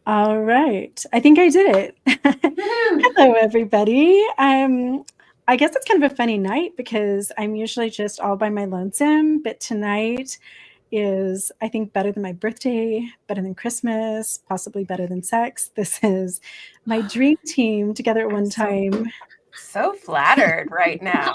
All right. I think I did it. Woohoo! Hello, everybody. I guess it's kind of a funny night because I'm usually just all by my lonesome, but tonight is, I think, better than my birthday, better than Christmas, possibly better than sex. This is my dream team together at I'm one time. so flattered right now.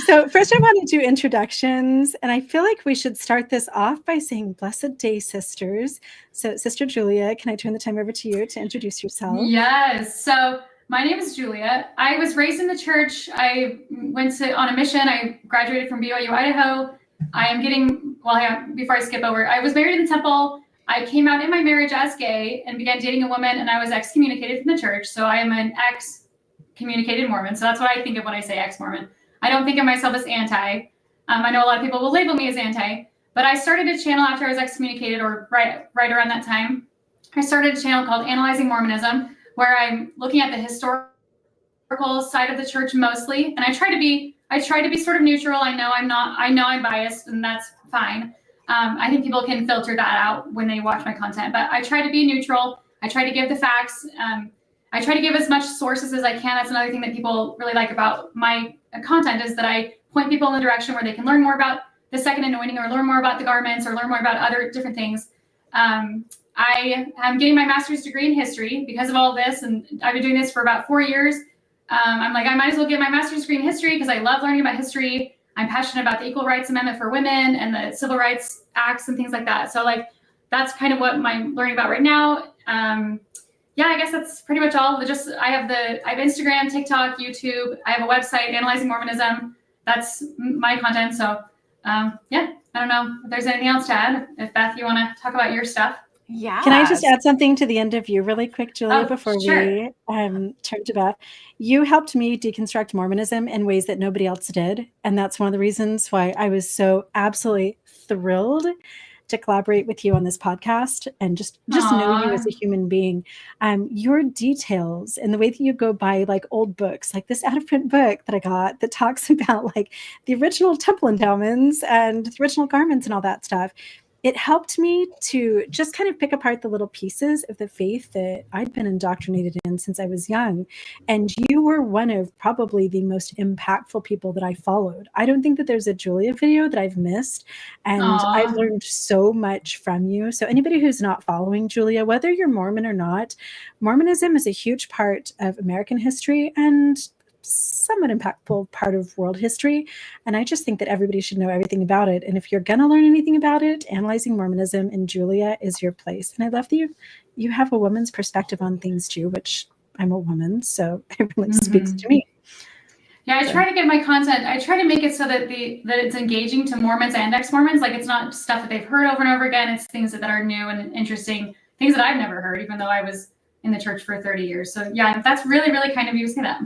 So first I want to do introductions, and I feel like we should start this off by saying Blessed Day, sisters. So Sister Julia, can I turn the time over to you to introduce yourself? Yes. So my name is Julia. I was raised in the church. I went on a mission. I graduated from BYU, Idaho. Before I skip over, I was married in the temple. I came out in my marriage as gay and began dating a woman, and I was excommunicated from the church. So I am an excommunicated Mormon. So that's what I think of when I say ex-Mormon. I don't think of myself as anti. I know a lot of people will label me as anti, but I started a channel after I was excommunicated, or right around that time. I started a channel called Analyzing Mormonism, where I'm looking at the historical side of the church mostly, and I try to be sort of neutral. I know I'm biased, and that's fine. I think people can filter that out when they watch my content, but I try to be neutral. I try to give the facts. I try to give as much sources as I can. That's another thing that people really like about my content, is that I point people in the direction where they can learn more about the second anointing, or learn more about the garments, or learn more about other different things. I am getting my master's degree in history because of all this, and I've been doing this for about 4 years. I'm like, I might as well get my master's degree in history because I love learning about history. I'm passionate about the Equal Rights Amendment for women and the Civil Rights Acts and things like that. So like, that's kind of what I'm learning about right now. Yeah, I guess that's pretty much all. I have Instagram, TikTok, YouTube. I have a website, Analyzing Mormonism. That's my content. So yeah, I don't know if there's anything else to add. If Beth, you want to talk about your stuff? Yeah. Can I just add something to the end of you really quick, Julia, before sure. we turn to Beth? You helped me deconstruct Mormonism in ways that nobody else did. And that's one of the reasons why I was so absolutely thrilled to collaborate with you on this podcast and just know you as a human being. Your details and the way that you go by like old books, like this out of print book that I got that talks about like the original temple endowments and the original garments and all that stuff. It helped me to just kind of pick apart the little pieces of the faith that I'd been indoctrinated in since I was young. And you were one of probably the most impactful people that I followed. I don't think that there's a Julia video that I've missed. And I've learned so much from you. So anybody who's not following Julia, whether you're Mormon or not, Mormonism is a huge part of American history and somewhat impactful part of world history. And I just think that everybody should know everything about it. And if you're going to learn anything about it, Analyzing Mormonism in Julia is your place. And I love that you have a woman's perspective on things too, which I'm a woman, so it really speaks to me. Yeah, I try to get my content. I try to make it so that it's engaging to Mormons and ex-Mormons. Like, it's not stuff that they've heard over and over again. It's things that are new and interesting, things that I've never heard, even though I was in the church for 30 years. So yeah, that's really, really kind of you to say that.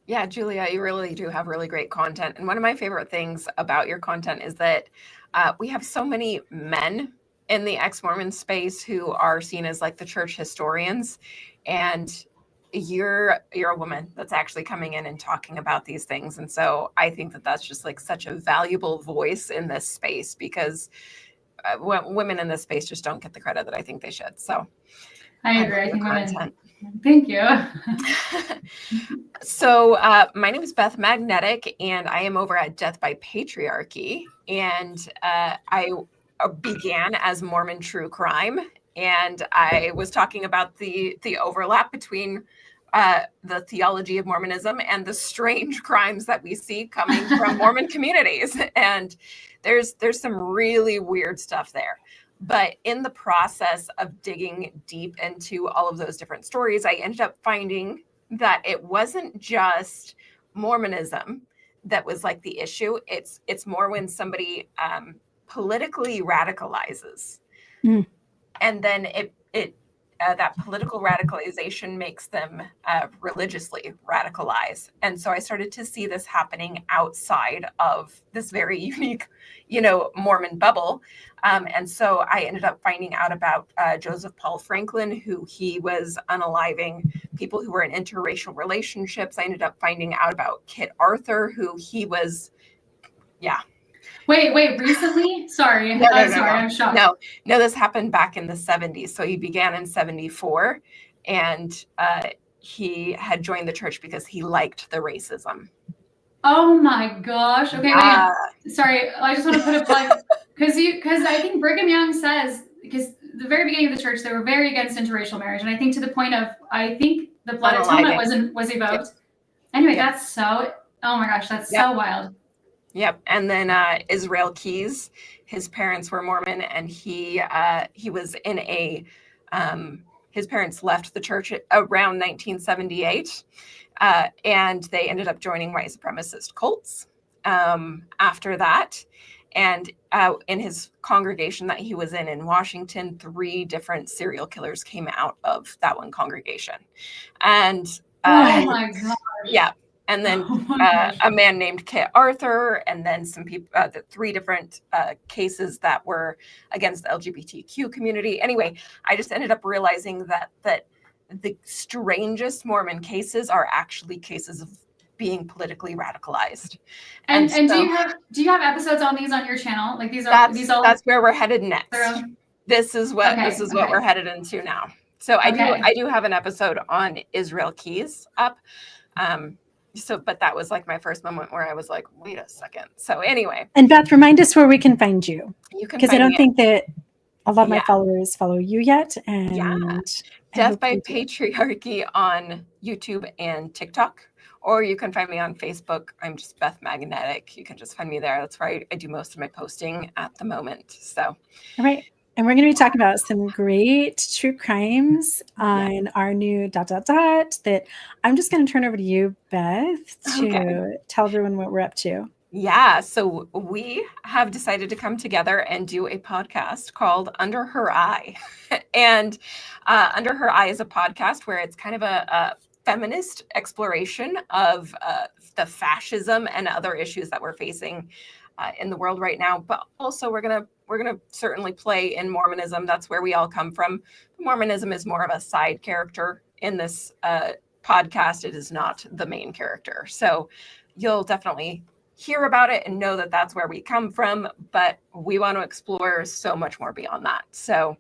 Yeah, Julia, you really do have really great content. And one of my favorite things about your content is that we have so many men in the ex-Mormon space who are seen as like the church historians. And you're a woman that's actually coming in and talking about these things. And so I think that that's just like such a valuable voice in this space, because women in this space just don't get the credit that I think they should. So I agree. I think women. Thank you. So my name is Beth Magnetic, and I am over at Death by Patriarchy. And I began as Mormon True Crime. And I was talking about the overlap between the theology of Mormonism and the strange crimes that we see coming from Mormon communities. And there's some really weird stuff there. But in the process of digging deep into all of those different stories, I ended up finding that it wasn't just Mormonism that was like the issue. It's more when somebody politically radicalizes. Mm. And then that political radicalization makes them religiously radicalize. And so I started to see this happening outside of this very unique, Mormon bubble. And so I ended up finding out about Joseph Paul Franklin, who he was unaliving people who were in interracial relationships. I ended up finding out about Kit Arthur, who he was, Wait, recently? Sorry. No, I'm sorry. I'm shocked. No, this happened back in the 70s. So he began in 74, and he had joined the church because he liked the racism. Oh my gosh. Okay, wait. Sorry, I just want to put a plug because I think Brigham Young says, because the very beginning of the church they were very against interracial marriage, and I think to the point of I think the blood atonement was evoked. Yep. Anyway, that's so. Oh my gosh, that's so wild. Yep. And then Israel Keys, his parents were Mormon, and he was in a his parents left the church around 1978, and they ended up joining white supremacist cults after that. And in his congregation that he was in Washington, 3 different serial killers came out of that one congregation. And oh my gosh. Yeah. And then a man named Kit Arthur, and then some people, the 3 different cases that were against the LGBTQ community. Anyway, I just ended up realizing that the strangest Mormon cases are actually cases of being politically radicalized. And so, do you have episodes on these on your channel? Like that's where we're headed next. This is what we're headed into now. So I do have an episode on Israel Keys up. But that was like my first moment where I was like, wait a second. So anyway. And Beth, remind us where we can find you. You can, because I don't think that a lot of my followers follow you yet. And Death by Patriarchy on YouTube and TikTok, or you can find me on Facebook. I'm just Beth Magnetic. You can just find me there. That's where I do most of my posting at the moment. So, all right. And we're going to be talking about some great true crimes on our new ... that I'm just going to turn over to you, Beth, to tell everyone what we're up to. Yeah. So we have decided to come together and do a podcast called Under Her Eye. And Under Her Eye is a podcast where it's kind of a feminist exploration of the fascism and other issues that we're facing in the world right now. But also we're gonna certainly play in Mormonism. That's where we all come from. Mormonism is more of a side character in this podcast. It is not the main character. So you'll definitely hear about it and know that that's where we come from. But we want to explore so much more beyond that. So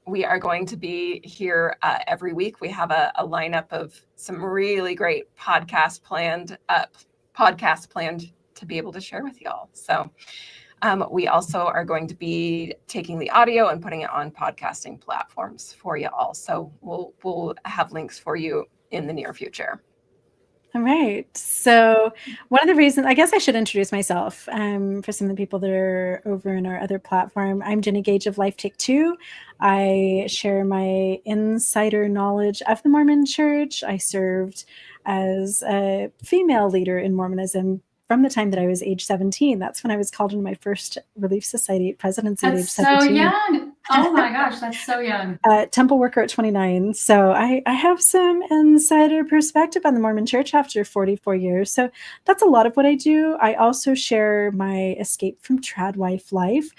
we are going to be here every week. We have a lineup of some really great podcasts planned to be able to share with y'all. So we also are going to be taking the audio and putting it on podcasting platforms for you all. So we'll have links for you in the near future. All right. So one of the reasons, I guess I should introduce myself for some of the people that are over in our other platform. I'm Jennie Gage of Life Take 2. I share my insider knowledge of the Mormon Church. I served as a female leader in Mormonism from the time that I was age 17. That's when I was called into my first Relief Society presidency at age 17. That's so young. Oh my gosh, that's so young. Temple worker at 29. So I have some insider perspective on the Mormon Church after 44 years. So that's a lot of what I do. I also share my escape from trad wife life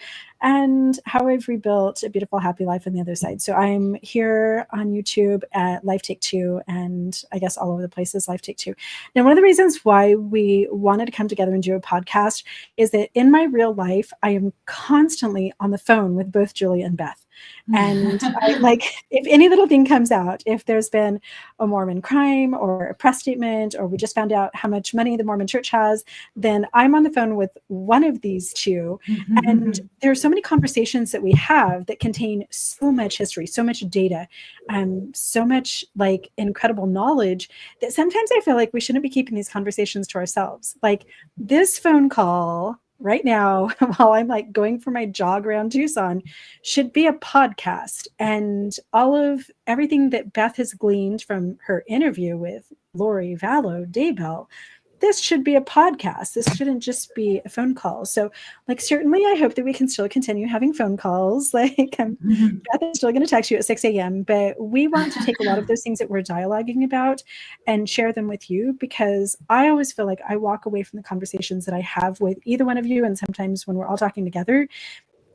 and how I've rebuilt a beautiful, happy life on the other side. So I'm here on YouTube at Life Take 2, and I guess all over the places, Life Take 2. Now, one of the reasons why we wanted to come together and do a podcast is that in my real life, I am constantly on the phone with both Julia and Beth. And if any little thing comes out, if there's been a Mormon crime or a press statement, or we just found out how much money the Mormon Church has, then I'm on the phone with one of these two. And there are so many conversations that we have that contain so much history, so much data, so much like incredible knowledge that sometimes I feel like we shouldn't be keeping these conversations to ourselves. Like this phone call right now, while I'm like going for my jog around Tucson, should be a podcast. And all of everything that Beth has gleaned from her interview with Lori Vallow Daybell, this should be a podcast. This shouldn't just be a phone call. So like, certainly I hope that we can still continue having phone calls. Like Beth is still going to text you at 6 a.m., but we want to take a lot of those things that we're dialoguing about and share them with you, because I always feel like I walk away from the conversations that I have with either one of you, and sometimes when we're all talking together,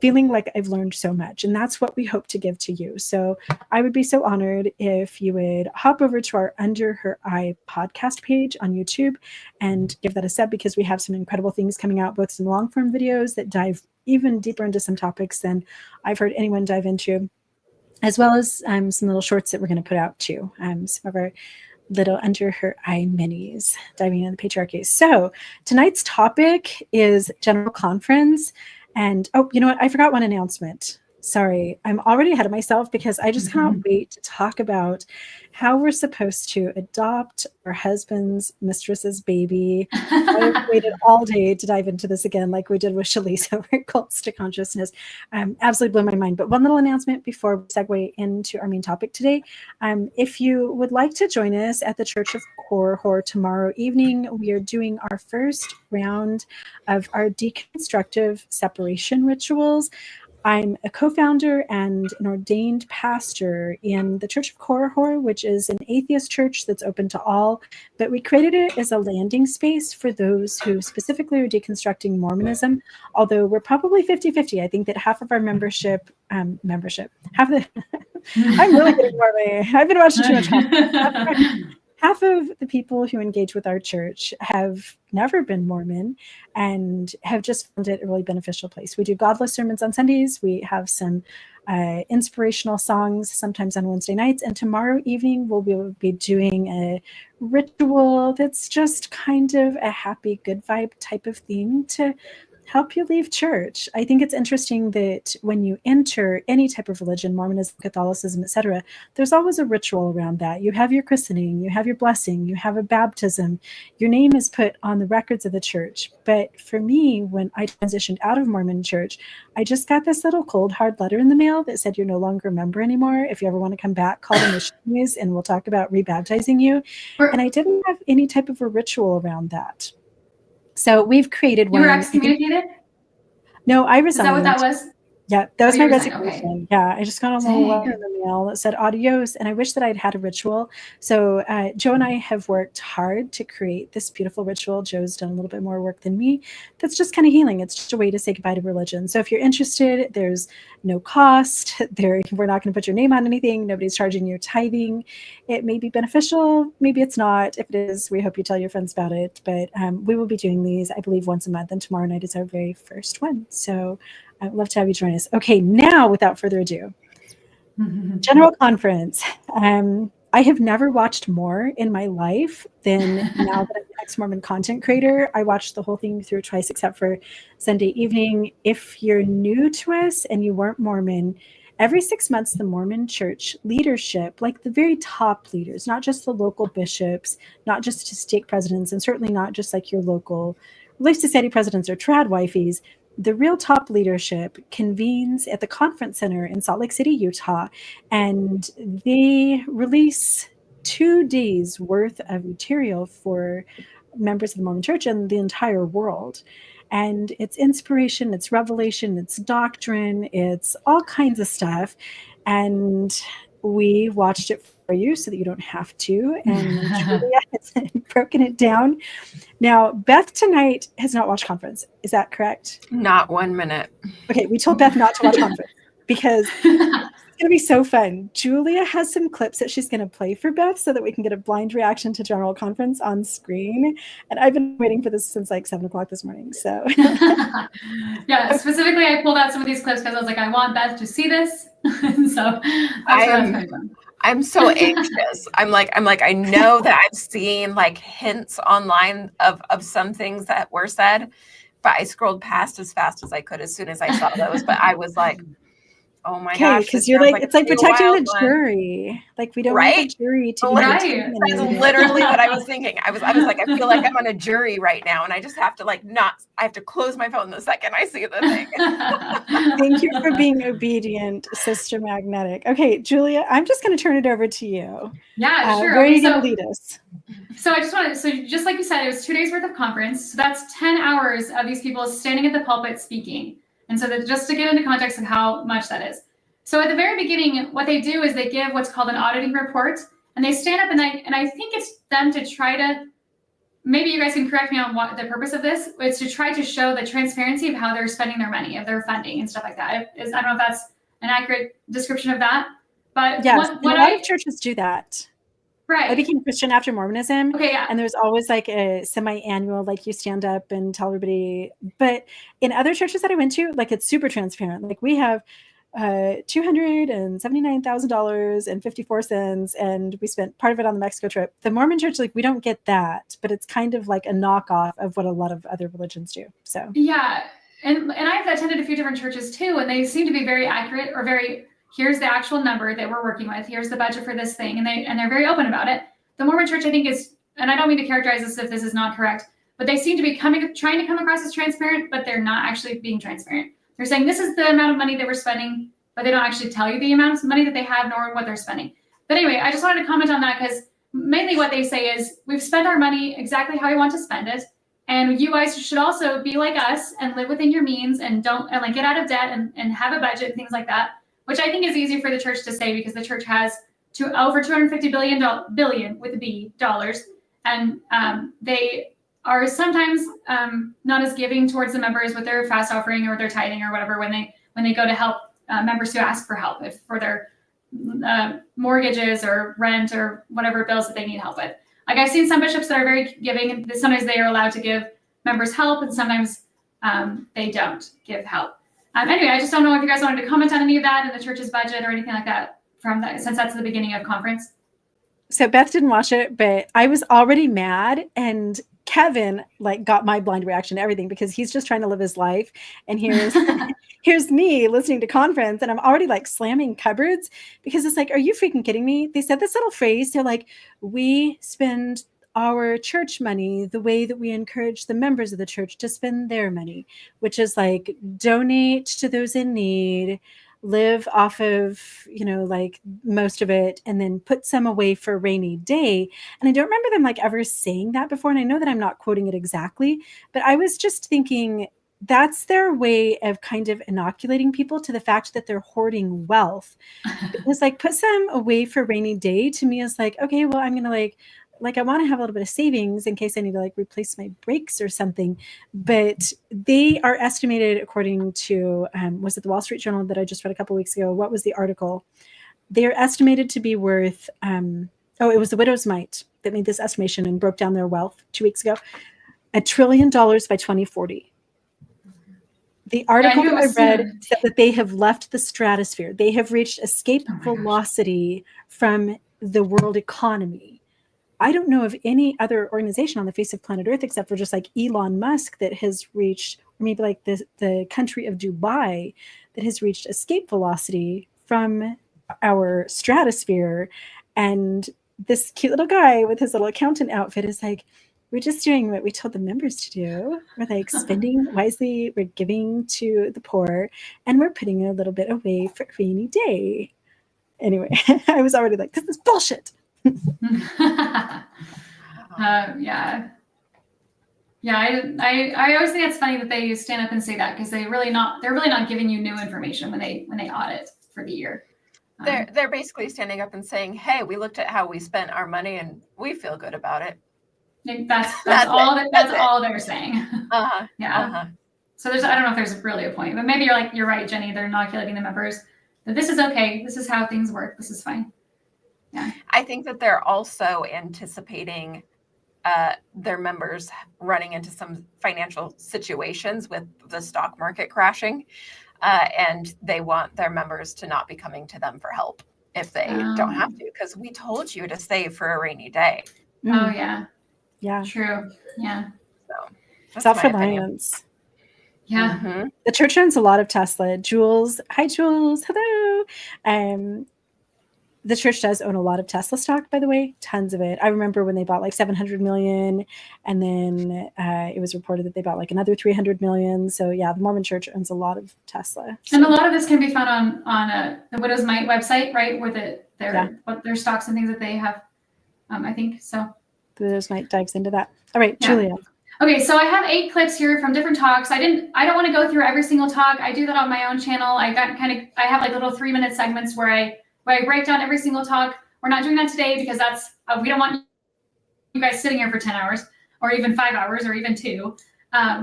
feeling like I've learned so much. And that's what we hope to give to you. So I would be so honored if you would hop over to our Under Her Eye podcast page on YouTube and give that a sub, because we have some incredible things coming out, both some long form videos that dive even deeper into some topics than I've heard anyone dive into, as well as some little shorts that we're going to put out too. Some of our little Under Her Eye minis diving into the patriarchy. So tonight's topic is General Conference. And oh, you know what? I forgot one announcement. Sorry, I'm already ahead of myself because I just cannot wait to talk about how we're supposed to adopt our husband's mistress's baby. I've waited all day to dive into this again, like we did with Shalise over at Cults to Consciousness. Absolutely blew my mind. But one little announcement before we segue into our main topic today. If you would like to join us at the Church of Horror tomorrow evening, we are doing our first round of our deconstructive separation rituals. I'm a co-founder and an ordained pastor in the Church of Horror, which is an atheist church that's open to all, but we created it as a landing space for those who specifically are deconstructing Mormonism, although we're probably 50-50. I think that half of our membership, half the, I'm really getting more I've been watching too much. Half of the people who engage with our church have never been Mormon and have just found it a really beneficial place. We do godless sermons on Sundays. We have some inspirational songs sometimes on Wednesday nights. And tomorrow evening, we'll be doing a ritual that's just kind of a happy, good vibe type of thing to help you leave church. I think it's interesting that when you enter any type of religion, Mormonism, Catholicism, etc., there's always a ritual around that. You have your christening, you have your blessing, you have a baptism, your name is put on the records of the church. But for me, when I transitioned out of Mormon church, I just got this little cold, hard letter in the mail that said, you're no longer a member anymore. If you ever want to come back, call the missionaries and we'll talk about rebaptizing you. And I didn't have any type of a ritual around that. So we've created one. You were excommunicated? No, I resigned. Is that what that was? Yeah, that was my resignation. Okay. Yeah, I just got a little letter in the mail that said adios, and I wish that I'd had a ritual. So Joe and I have worked hard to create this beautiful ritual. Joe's done a little bit more work than me. That's just kind of healing. It's just a way to say goodbye to religion. So if you're interested, there's no cost. We're not going to put your name on anything. Nobody's charging you tithing. It may be beneficial. Maybe it's not. If it is, we hope you tell your friends about it. But we will be doing these, I believe, once a month, and tomorrow night is our very first one. So I'd love to have you join us. Okay, now without further ado, General Conference. I have never watched more in my life than now that I'm an ex-Mormon content creator. I watched the whole thing through twice, except for Sunday evening. If you're new to us and you weren't Mormon, every 6 months, the Mormon church leadership, like the very top leaders, not just the local bishops, not just stake presidents, and certainly not just like your local Relief Society presidents or trad wifeys, the real top leadership convenes at the conference center in Salt Lake City, Utah, and they release 2 days worth of material for members of the Mormon Church and the entire world. And it's inspiration, it's revelation, it's doctrine, it's all kinds of stuff. And we watched it for you so that you don't have to. And Julia has broken it down. Now, Beth tonight has not watched conference. Is that correct? Not 1 minute. Okay, we told Beth not to watch conference because it's going to be so fun. Julia has some clips that she's going to play for Beth so that we can get a blind reaction to General Conference on screen. And I've been waiting for this since like 7 o'clock this morning. So yeah, specifically, I pulled out some of these clips because I was like, I want Beth to see this. So I'm so anxious. I'm like, I know that I've seen like hints online of some things that were said, but I scrolled past as fast as I could as soon as I saw those. But I was like, oh my gosh. Because you're like, it's like protecting the jury. Like we don't want the jury to be right. That's literally what I was thinking. I was like, I feel like I'm on a jury right now, and I just have to I have to close my phone the second I see the thing. Thank you for being obedient, Sister Magnetic. Okay, Julia, I'm just going to turn it over to you. Yeah, sure. Where are you going to lead us? So I just wanted, just like you said, it was 2 days worth of conference. So that's 10 hours of these people standing at the pulpit speaking. And so that just to get into context of how much that is. So at the very beginning, what they do is they give what's called an auditing report, and they stand up and I think it's them to try to maybe you guys can correct me on what the purpose of this is, to try to show the transparency of how they're spending their money, of their funding and stuff like that. I don't know if that's an accurate description of that, but yes, a lot of churches do that. Right. I became Christian after Mormonism. Okay, yeah. And there's always like a semi-annual, like you stand up and tell everybody. But in other churches that I went to, like it's super transparent. Like we have $279,000.54, and we spent part of it on the Mexico trip. The Mormon church, like we don't get that, but it's kind of like a knockoff of what a lot of other religions do. So yeah, and I've attended a few different churches too, and they seem to be very accurate, or very, here's the actual number that we're working with, here's the budget for this thing, and they're very open about it. The Mormon church, I think, is, and I don't mean to characterize this if this is not correct, but they seem to be trying to come across as transparent, but they're not actually being transparent. They're saying this is the amount of money that we're spending, but they don't actually tell you the amount of money that they have, nor what they're spending. But anyway, I just wanted to comment on that, because mainly what they say is we've spent our money exactly how we want to spend it, and you guys should also be like us and live within your means, and don't like get out of debt and have a budget and things like that, which I think is easy for the church to say, because the church has over $250 billion with a B dollars, and they are sometimes not as giving towards the members with their fast offering or their tithing or whatever when they go to help members who ask for help for their mortgages or rent or whatever bills that they need help with. Like I've seen some bishops that are very giving, and sometimes they are allowed to give members help, and sometimes they don't give help. Anyway, I just don't know if you guys wanted to comment on any of that in the church's budget or anything like that since that's the beginning of conference. So Beth didn't watch it, but I was already mad, and Kevin like got my blind reaction to everything, because he's just trying to live his life. And here's me listening to conference, and I'm already like slamming cupboards, because it's like, are you freaking kidding me? They said this little phrase. They're like, we spend our church money the way that we encourage the members of the church to spend their money, which is like donate to those in need, live off of, like most of it, and then put some away for a rainy day. And I don't remember them like ever saying that before. And I know that I'm not quoting it exactly, but I was just thinking that's their way of kind of inoculating people to the fact that they're hoarding wealth. It's like, put some away for a rainy day, to me is like, okay, well, I'm going to like I want to have a little bit of savings in case I need to like replace my brakes or something. But they are estimated according to, was it the Wall Street Journal that I just read a couple of weeks ago? What was the article? They are estimated to be worth, it was the Widow's Mite that made this estimation and broke down their wealth 2 weeks ago, $1 trillion by 2040. The article that I read said that they have left the stratosphere. They have reached escape velocity from the world economy. I don't know of any other organization on the face of planet Earth, except for just like Elon Musk, that has reached, or maybe like the country of Dubai, that has reached escape velocity from our stratosphere. And this cute little guy with his little accountant outfit is like, we're just doing what we told the members to do. We're like spending wisely, we're giving to the poor, and we're putting a little bit away for a rainy day. Anyway, I was already like, this is bullshit. Yeah. I always think it's funny that they stand up and say that, because they're really not giving you new information when they audit for the year. They're basically standing up and saying, hey, we looked at how we spent our money and we feel good about it. That's all they're saying. Yeah. Uh-huh. So I don't know if there's really a point, but maybe you're right, Jenny. They're inoculating the members that this is okay. This is how things work. This is fine. Yeah. I think that they're also anticipating their members running into some financial situations with the stock market crashing, and they want their members to not be coming to them for help if they don't have to, because we told you to save for a rainy day. Oh yeah. Yeah. True. Yeah. So self-reliance. Yeah. Mm-hmm. The church owns a lot of Tesla. Jules, hi Jules, hello. The church does own a lot of Tesla stock, by the way, tons of it. I remember when they bought like 700 million, and then it was reported that they bought like another 300 million. So yeah, the Mormon church owns a lot of Tesla. So. And a lot of this can be found on the Widow's Mite website, right? Where their stocks and things that they have, I think so. The Widow's Mite dives into that. All right, yeah. Julia. Okay, so I have 8 clips here from different talks. I don't want to go through every single talk. I do that on my own channel. I have like little 3-minute segments where I break down every single talk. We're not doing that today because we don't want you guys sitting here for 10 hours or even 5 hours, or even 2.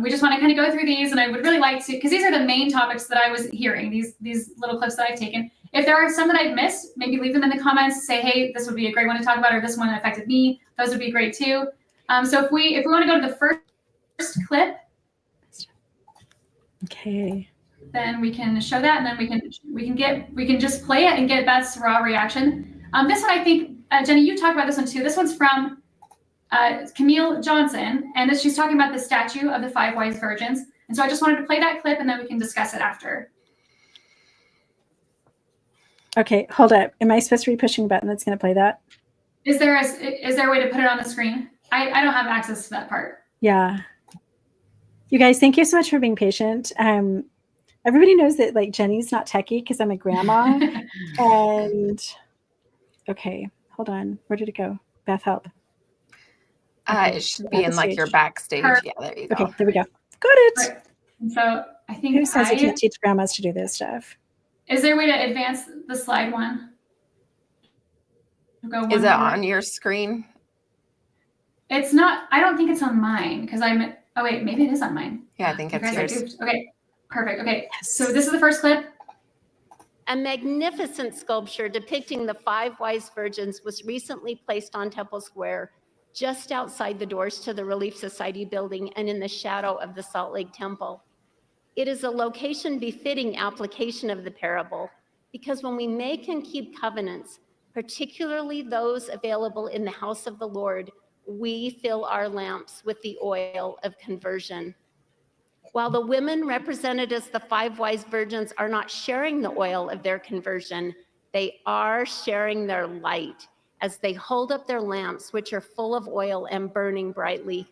We just want to kind of go through these, and I would really like to, because these are the main topics that I was hearing, these little clips that I've taken. If there are some that I've missed, maybe leave them in the comments, say, hey, this would be a great one to talk about, or this one affected me. Those would be great too. So if we want to go to the first clip, Okay. then we can show that, and then we can just play it and get Beth's raw reaction. This one, I think, Jennie, you talked about this one too. This one's from Camille Johnson, and she's talking about the statue of the 5 wise virgins. And so I just wanted to play that clip, and then we can discuss it after. Okay, hold up. Am I supposed to be pushing a button that's going to play that? Is there a way to put it on the screen? I don't have access to that part. Yeah. You guys, thank you so much for being patient. Everybody knows that like Jennie's not techie because I'm a grandma. And okay, hold on. Where did it go? Beth, help. Okay, It should be in like your backstage. Yeah, there you go. Okay, there we go. Got it. Right. And so I think Who says you can't teach grandmas to do this stuff? Is there a way to advance the slide one? Go one Is it more. on your screen? It's not. I don't think it's on mine because I'm. Oh wait, maybe it is on mine. Yeah, I think it's yours. Okay, perfect. Okay, Yes. so this is the first clip. A magnificent sculpture depicting the 5 wise virgins was recently placed on Temple Square, just outside the doors to the Relief Society building and in the shadow of the Salt Lake Temple. It is a location befitting application of the parable, because when we make and keep covenants, particularly those available in the house of the Lord, we fill our lamps with the oil of conversion. While the women represented as the 5 wise virgins are not sharing the oil of their conversion, they are sharing their light as they hold up their lamps, which are full of oil and burning brightly.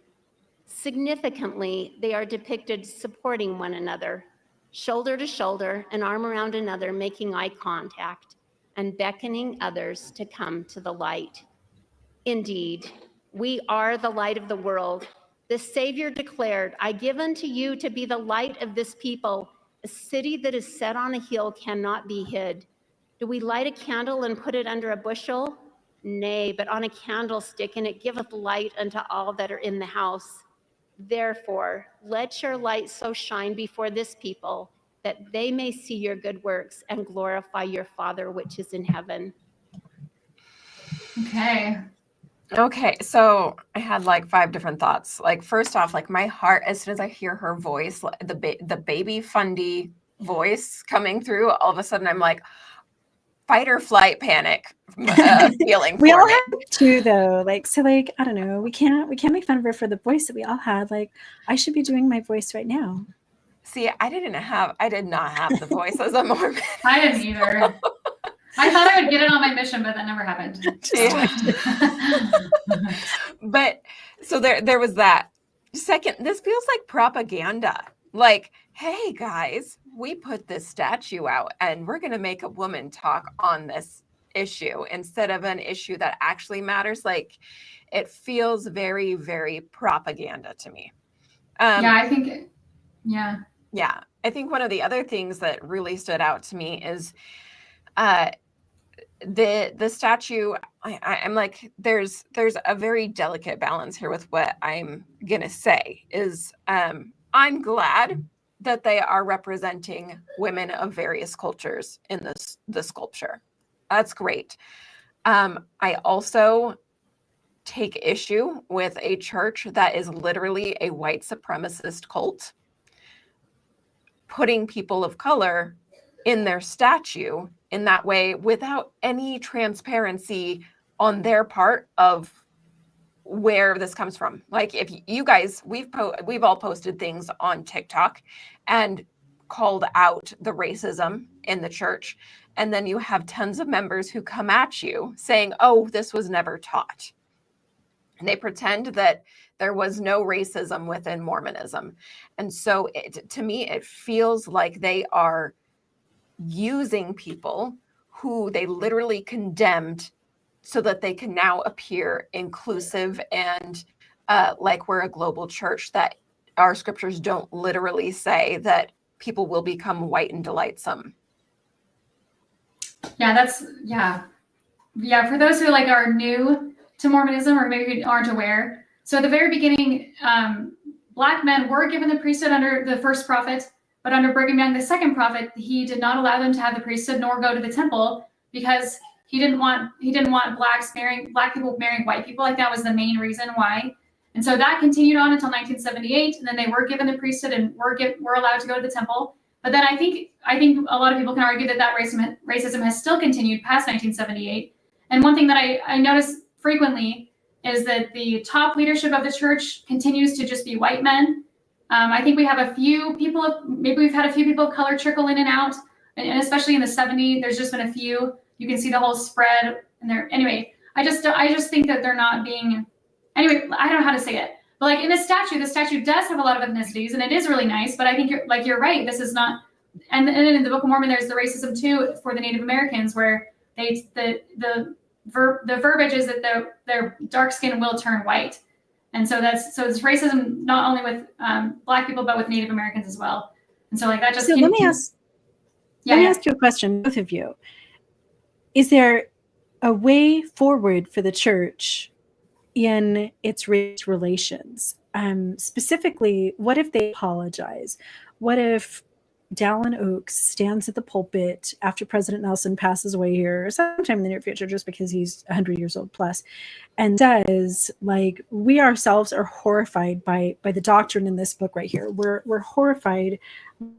Significantly, they are depicted supporting one another, shoulder to shoulder, an arm around another, making eye contact and beckoning others to come to the light. Indeed, we are the light of the world. The Savior declared, I give unto you to be the light of this people. A city that is set on a hill cannot be hid. Do we light a candle and put it under a bushel? Nay, but on a candlestick, and it giveth light unto all that are in the house. Therefore, let your light so shine before this people that they may see your good works and glorify your Father which is in heaven. Okay, so I had like 5 different thoughts. Like, first off, like my heart, as soon as I hear her voice, the baby Fundy voice coming through, all of a sudden I'm like, fight or flight panic feeling. We all have to though. Like, so like, I don't know, we can't make fun of her for the voice that we all had. Like, I should be doing my voice right now. See, I did not have the voice as a Mormon. I didn't either. I thought I would get it on my mission, but that never happened. But so there was that. Second, this feels like propaganda. Like, hey guys, we put this statue out and we're going to make a woman talk on this issue instead of an issue that actually matters. Like, it feels very, very propaganda to me. I think one of the other things that really stood out to me is the statue. I'm like, there's a very delicate balance here with what I'm gonna say is I'm glad that they are representing women of various cultures in the sculpture. That's great. I also take issue with a church that is literally a white supremacist cult putting people of color in their statue in that way without any transparency on their part of where this comes from. Like, if you guys, we've all posted things on TikTok and called out the racism in the church, and then you have tons of members who come at you saying, oh, this was never taught. And they pretend that there was no racism within Mormonism. And so to me, it feels like they are using people who they literally condemned so that they can now appear inclusive and like we're a global church, that our scriptures don't literally say that people will become white and delightsome. For those who like are new to Mormonism or maybe aren't aware, So at the very beginning, Black men were given the priesthood under the first prophet, but under Brigham Young, the second prophet, he did not allow them to have the priesthood nor go to the temple because he didn't want Black people marrying white people. Like that was the main reason why. And so that continued on until 1978, and then they were given the priesthood and were allowed to go to the temple. But then I think a lot of people can argue that racism has still continued past 1978. And one thing that I notice frequently is that the top leadership of the church continues to just be white men. I think we have a few people, maybe we've had a few people of color trickle in and out, and especially in the 70s, there's just been a few. You can see the whole spread. And anyway, I just think that they're not being. Anyway, I don't know how to say it, but like in the statue does have a lot of ethnicities, and it is really nice. But I think you're right. This is not. And then in the Book of Mormon, there's the racism too for the Native Americans, where the verbiage is that their dark skin will turn white, and so it's racism not only with Black people but with Native Americans as well. And so like that just. So let me ask you a question, both of you. Is there a way forward for the church in its race relations? Specifically, what if they apologize? What if Dallin Oaks stands at the pulpit after President Nelson passes away here, or sometime in the near future, just because he's 100 years old plus, and says, like, we ourselves are horrified by the doctrine in this book right here. We're horrified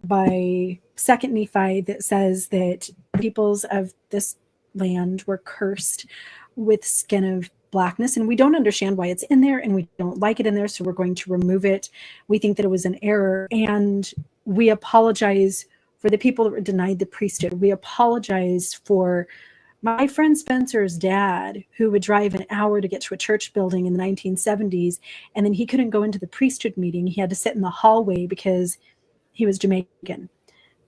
by 2 Nephi that says that peoples of this land were cursed with skin of Blackness, and we don't understand why it's in there, and we don't like it in there, so we're going to remove it. We think that it was an error, and we apologize for the people that were denied the priesthood. We apologize for my friend Spencer's dad, who would drive an hour to get to a church building in the 1970s, and then he couldn't go into the priesthood meeting. He had to sit in the hallway because he was Jamaican.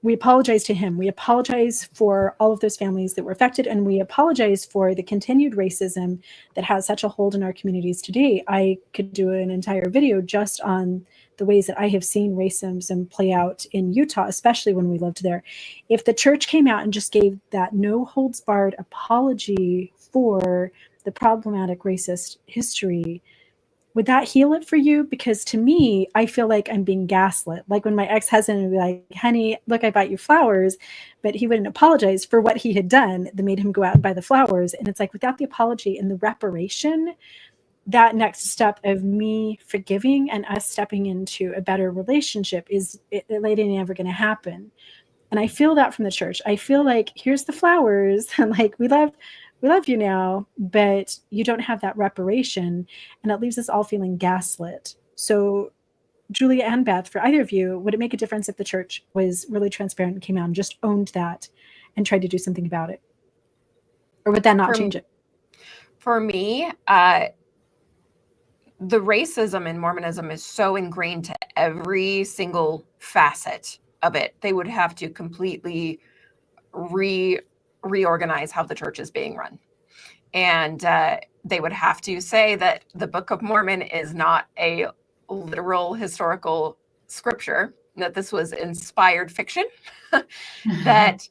We apologize to him. We apologize for all of those families that were affected, and we apologize for the continued racism that has such a hold in our communities today. I could do an entire video just on the ways that I have seen racism play out in Utah, especially when we lived there. If the church came out and just gave that no holds barred apology for the problematic racist history, would that heal it for you? Because to me, I feel like I'm being gaslit. Like when my ex-husband would be like, honey, look, I bought you flowers, but he wouldn't apologize for what he had done that made him go out and buy the flowers. And it's like, without the apology and the reparation, that next step of me forgiving and us stepping into a better relationship is never going to happen. And I feel that from the church. I feel like, here's the flowers, and like, we love you now, but you don't have that reparation, and it leaves us all feeling gaslit. So Julia and Beth, for either of you, would it make a difference if the church was really transparent and came out and just owned that and tried to do something about it? Or would that not change it? For me, the racism in Mormonism is so ingrained to every single facet of it. They would have to completely reorganize how the church is being run. And they would have to say that the Book of Mormon is not a literal historical scripture, that this was inspired fiction that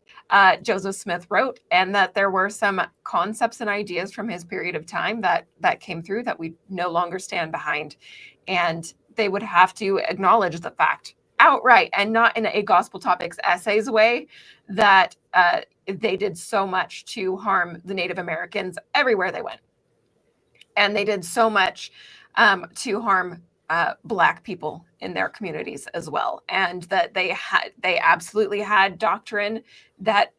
Joseph Smith wrote, and that there were some concepts and ideas from his period of time that came through that we no longer stand behind. And they would have to acknowledge the fact outright, and not in a gospel topics essays way, that they did so much to harm the Native Americans everywhere they went. And they did so much to harm Black people in their communities as well. And that they absolutely had doctrine that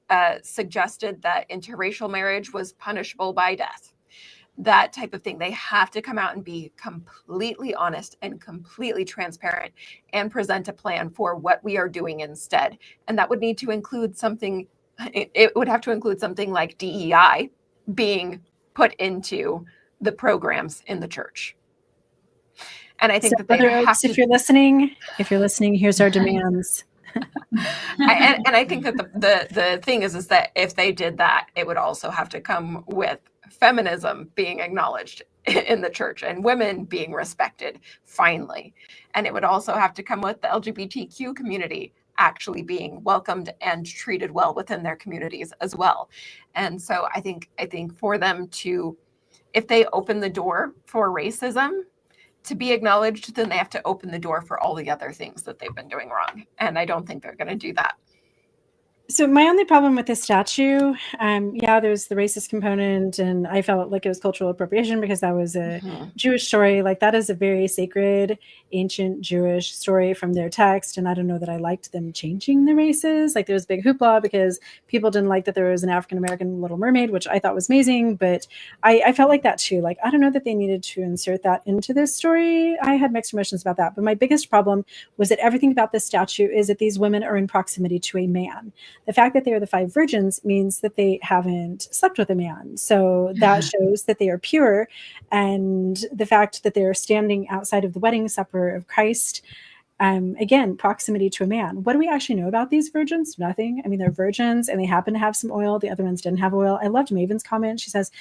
suggested that interracial marriage was punishable by death. That type of thing. They have to come out and be completely honest and completely transparent and present a plan for what we are doing instead. And that would need to include something, it would have to include something like DEI being put into the programs in the church. And I think that they have to, if you're listening, here's our demands. and I think that the thing is that if they did that, it would also have to come with feminism being acknowledged in the church and women being respected finally. And it would also have to come with the LGBTQ community actually being welcomed and treated well within their communities as well. And so I think for them to, if they open the door for racism, to be acknowledged, then they have to open the door for all the other things that they've been doing wrong. And I don't think they're going to do that. So my only problem with this statue, there's the racist component, and I felt like it was cultural appropriation because that was a Jewish story. Like, that is a very sacred, ancient Jewish story from their text, and I don't know that I liked them changing the races. Like, there was a big hoopla because people didn't like that there was an African-American Little Mermaid, which I thought was amazing, but I felt like that too. Like, I don't know that they needed to insert that into this story. I had mixed emotions about that, but my biggest problem was that everything about this statue is that these women are in proximity to a man. The fact that they are the 5 virgins means that they haven't slept with a man. So that shows that they are pure. And the fact that they're standing outside of the wedding supper of Christ, again, proximity to a man. What do we actually know about these virgins? Nothing. I mean, they're virgins and they happen to have some oil. The other ones didn't have oil. I loved Maven's comment. She says,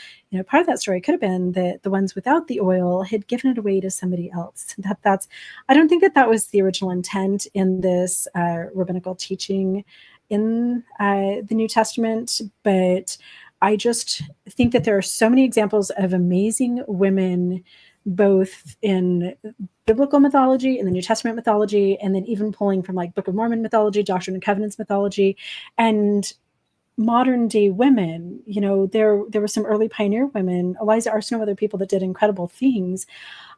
part of that story could have been that the ones without the oil had given it away to somebody else. I don't think that was the original intent in this rabbinical teaching in the New Testament, but I just think that there are so many examples of amazing women, both in biblical mythology, in the New Testament mythology, and then even pulling from like Book of Mormon mythology, Doctrine and Covenants mythology, and modern day women. There were some early pioneer women, Eliza Arsenault, other people that did incredible things.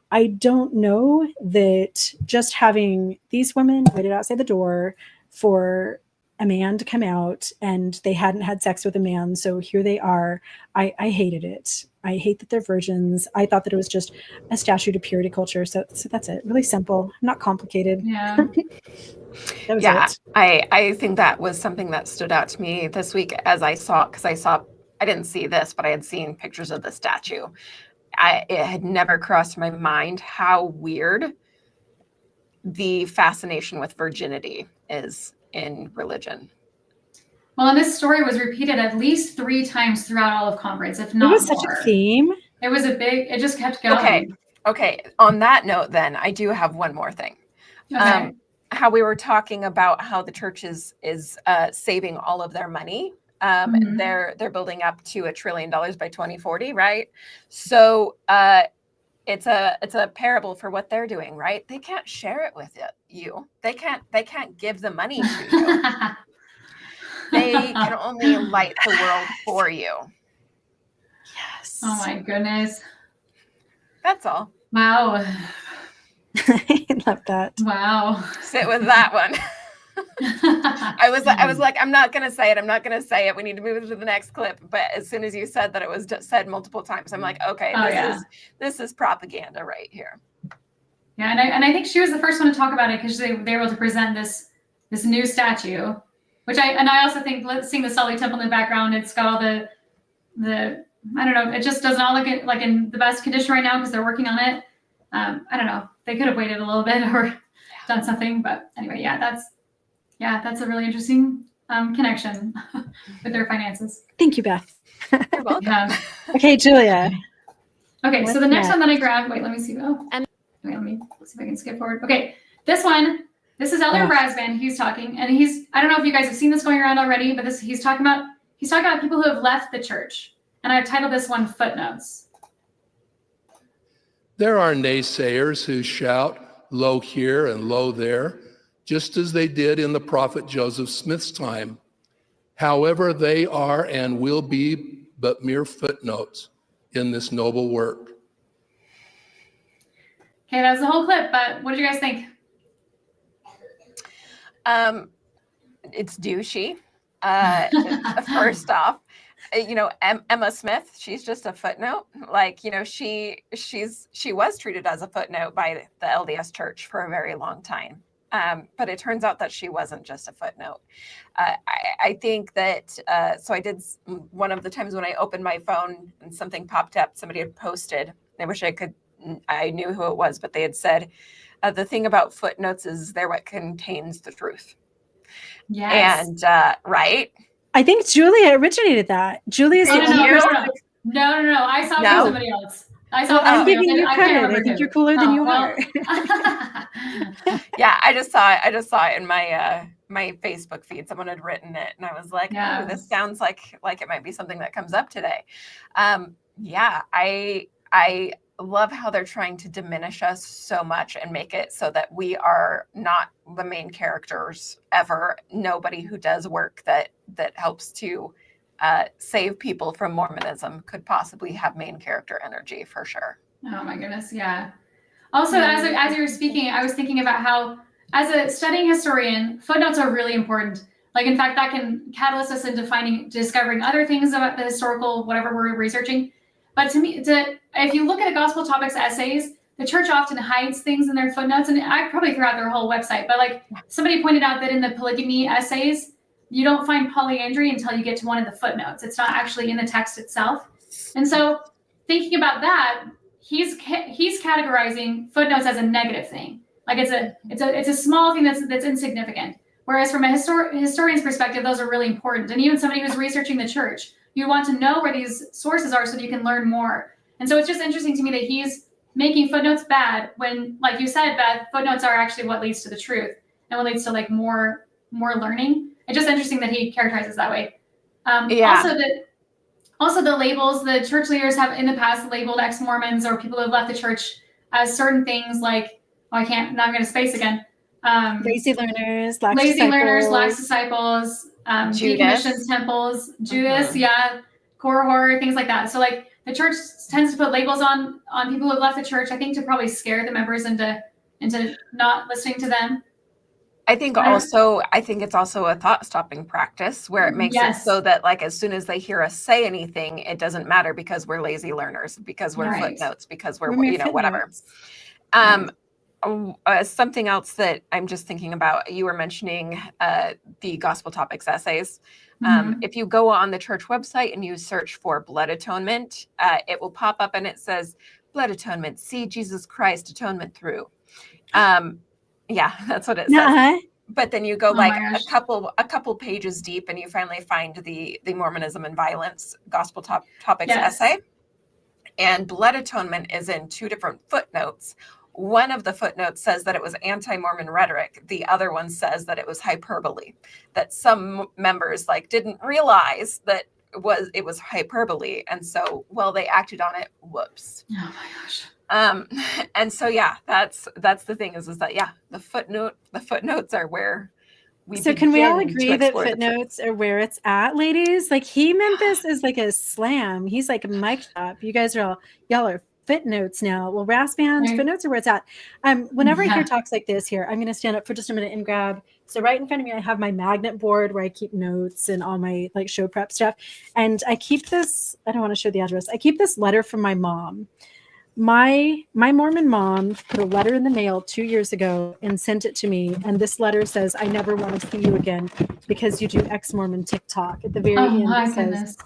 I don't know that just having these women waited outside the door for a man to come out and they hadn't had sex with a man, so here they are. I hated it. I hate that they're virgins. I thought that it was just a statue to purity culture. So that's it. Really simple, not complicated. Yeah. That was it. I think that was something that stood out to me this week as I didn't see this, but I had seen pictures of the statue. It had never crossed my mind how weird the fascination with virginity is in religion. Well, and this story was repeated at least 3 times throughout all of conference, if not more. It was such a theme. It just kept going. Okay. On that note, then, I do have one more thing. Okay. How we were talking about how the church is saving all of their money. They're building up to $1 trillion by 2040, right? So it's a parable for what they're doing, right? They can't share it with you. They can't give the money to you. They can only light the world for you. Yes. Oh my goodness. That's all. Wow. I love that. Wow. Sit with that one. I was like, I'm not going to say it. We need to move to the next clip. But as soon as you said that it was said multiple times, I'm like, okay, this is propaganda right here. Yeah. And I think she was the first one to talk about it because they were able to present this new statue, which I also think, seeing the Salt Temple in the background, it's got all the I don't know, it just does not look like in the best condition right now because they're working on it. I don't know. They could have waited a little bit or done something, but anyway, that's a really interesting connection with their finances. Thank you, Beth. You're welcome. Yeah. Okay, Julia. Okay, so the next one that I grabbed, wait, let me see. Let me see if I can skip forward. Okay, this is Elder Razvan. He's talking, and I don't know if you guys have seen this going around already, but he's talking about people who have left the church. And I've titled this one Footnotes. There are naysayers who shout, "Lo here and lo there," just as they did in the prophet Joseph Smith's time. However, they are and will be but mere footnotes in this noble work. Okay, that's the whole clip, but what did you guys think? It's douchey. First off, Emma Smith, she's just a footnote. Like, she was treated as a footnote by the LDS Church for a very long time. But it turns out that she wasn't just a footnote. I think that, so I did one of the times when I opened my phone and something popped up, somebody had posted, I knew who it was, but they had said, the thing about footnotes is they're what contains the truth. Yes. And, right? I think Julia originated that. Julia's No. I saw it from somebody else. I'm giving you credit. I think you're cooler than you are. Yeah, I just saw it in my my Facebook feed. Someone had written it, and I was like, "Oh, this sounds like it might be something that comes up today." I love how they're trying to diminish us so much and make it so that we are not the main characters ever. Nobody who does work that helps to save people from Mormonism could possibly have main character energy, for sure. Oh my goodness, yeah. Also, as you were speaking, I was thinking about how, as a studying historian, footnotes are really important. Like, in fact, that can catalyst us into discovering other things about the historical, whatever we're researching. But to me, if you look at the Gospel Topics essays, the church often hides things in their footnotes, and I probably throughout their whole website. But like somebody pointed out that in the polygamy essays, you don't find polyandry until you get to one of the footnotes. It's not actually in the text itself. And so, thinking about that, he's categorizing footnotes as a negative thing. Like it's a small thing that's insignificant. Whereas from a historian's perspective, those are really important. And even somebody who's researching the church, you want to know where these sources are so that you can learn more. And so it's just interesting to me that he's making footnotes bad when, like you said, Beth, footnotes are actually what leads to the truth and what leads to like more learning. It's just interesting that he characterizes that way. Also the labels, the church leaders have in the past labeled ex-Mormons or people who have left the church as certain things like, I'm going to space again. Lazy learners, lax disciples, decommissioned temples, Judas, core horror, things like that. So like the church tends to put labels on people who have left the church, I think to probably scare the members into not listening to them. I think it's also a thought-stopping practice where it makes it so that like as soon as they hear us say anything, it doesn't matter because we're lazy learners, because we're footnotes, because we're whatever. Something else that I'm just thinking about, you were mentioning the Gospel Topics essays. If you go on the church website and you search for blood atonement, it will pop up and it says, blood atonement, see Jesus Christ atonement through. Yeah, that's what it says. But then you go a couple pages deep and you finally find the Mormonism and Violence Gospel Topics essay. And blood atonement is in two different footnotes. One of the footnotes says that it was anti-Mormon rhetoric. The other one says that it was hyperbole, that some members didn't realize that it was hyperbole. And so, they acted on it. Whoops. Oh my gosh. And so, that's the thing is that, the footnotes are where we So can we all agree that footnotes are where it's at, ladies? Like he meant this as like a slam. He's like a mic drop. You guys are y'all are footnotes now. Well, brass band, footnotes are where it's at. Whenever I hear talks like this here, I'm going to stand up for just a minute and grab. So right in front of me, I have my magnet board where I keep notes and all my show prep stuff. And I keep this, I don't want to show the address. I keep this letter from my mom. My Mormon mom put a letter in the mail 2 years ago and sent it to me. And this letter says, I never want to see you again because you do ex-Mormon TikTok. At the very end, it says,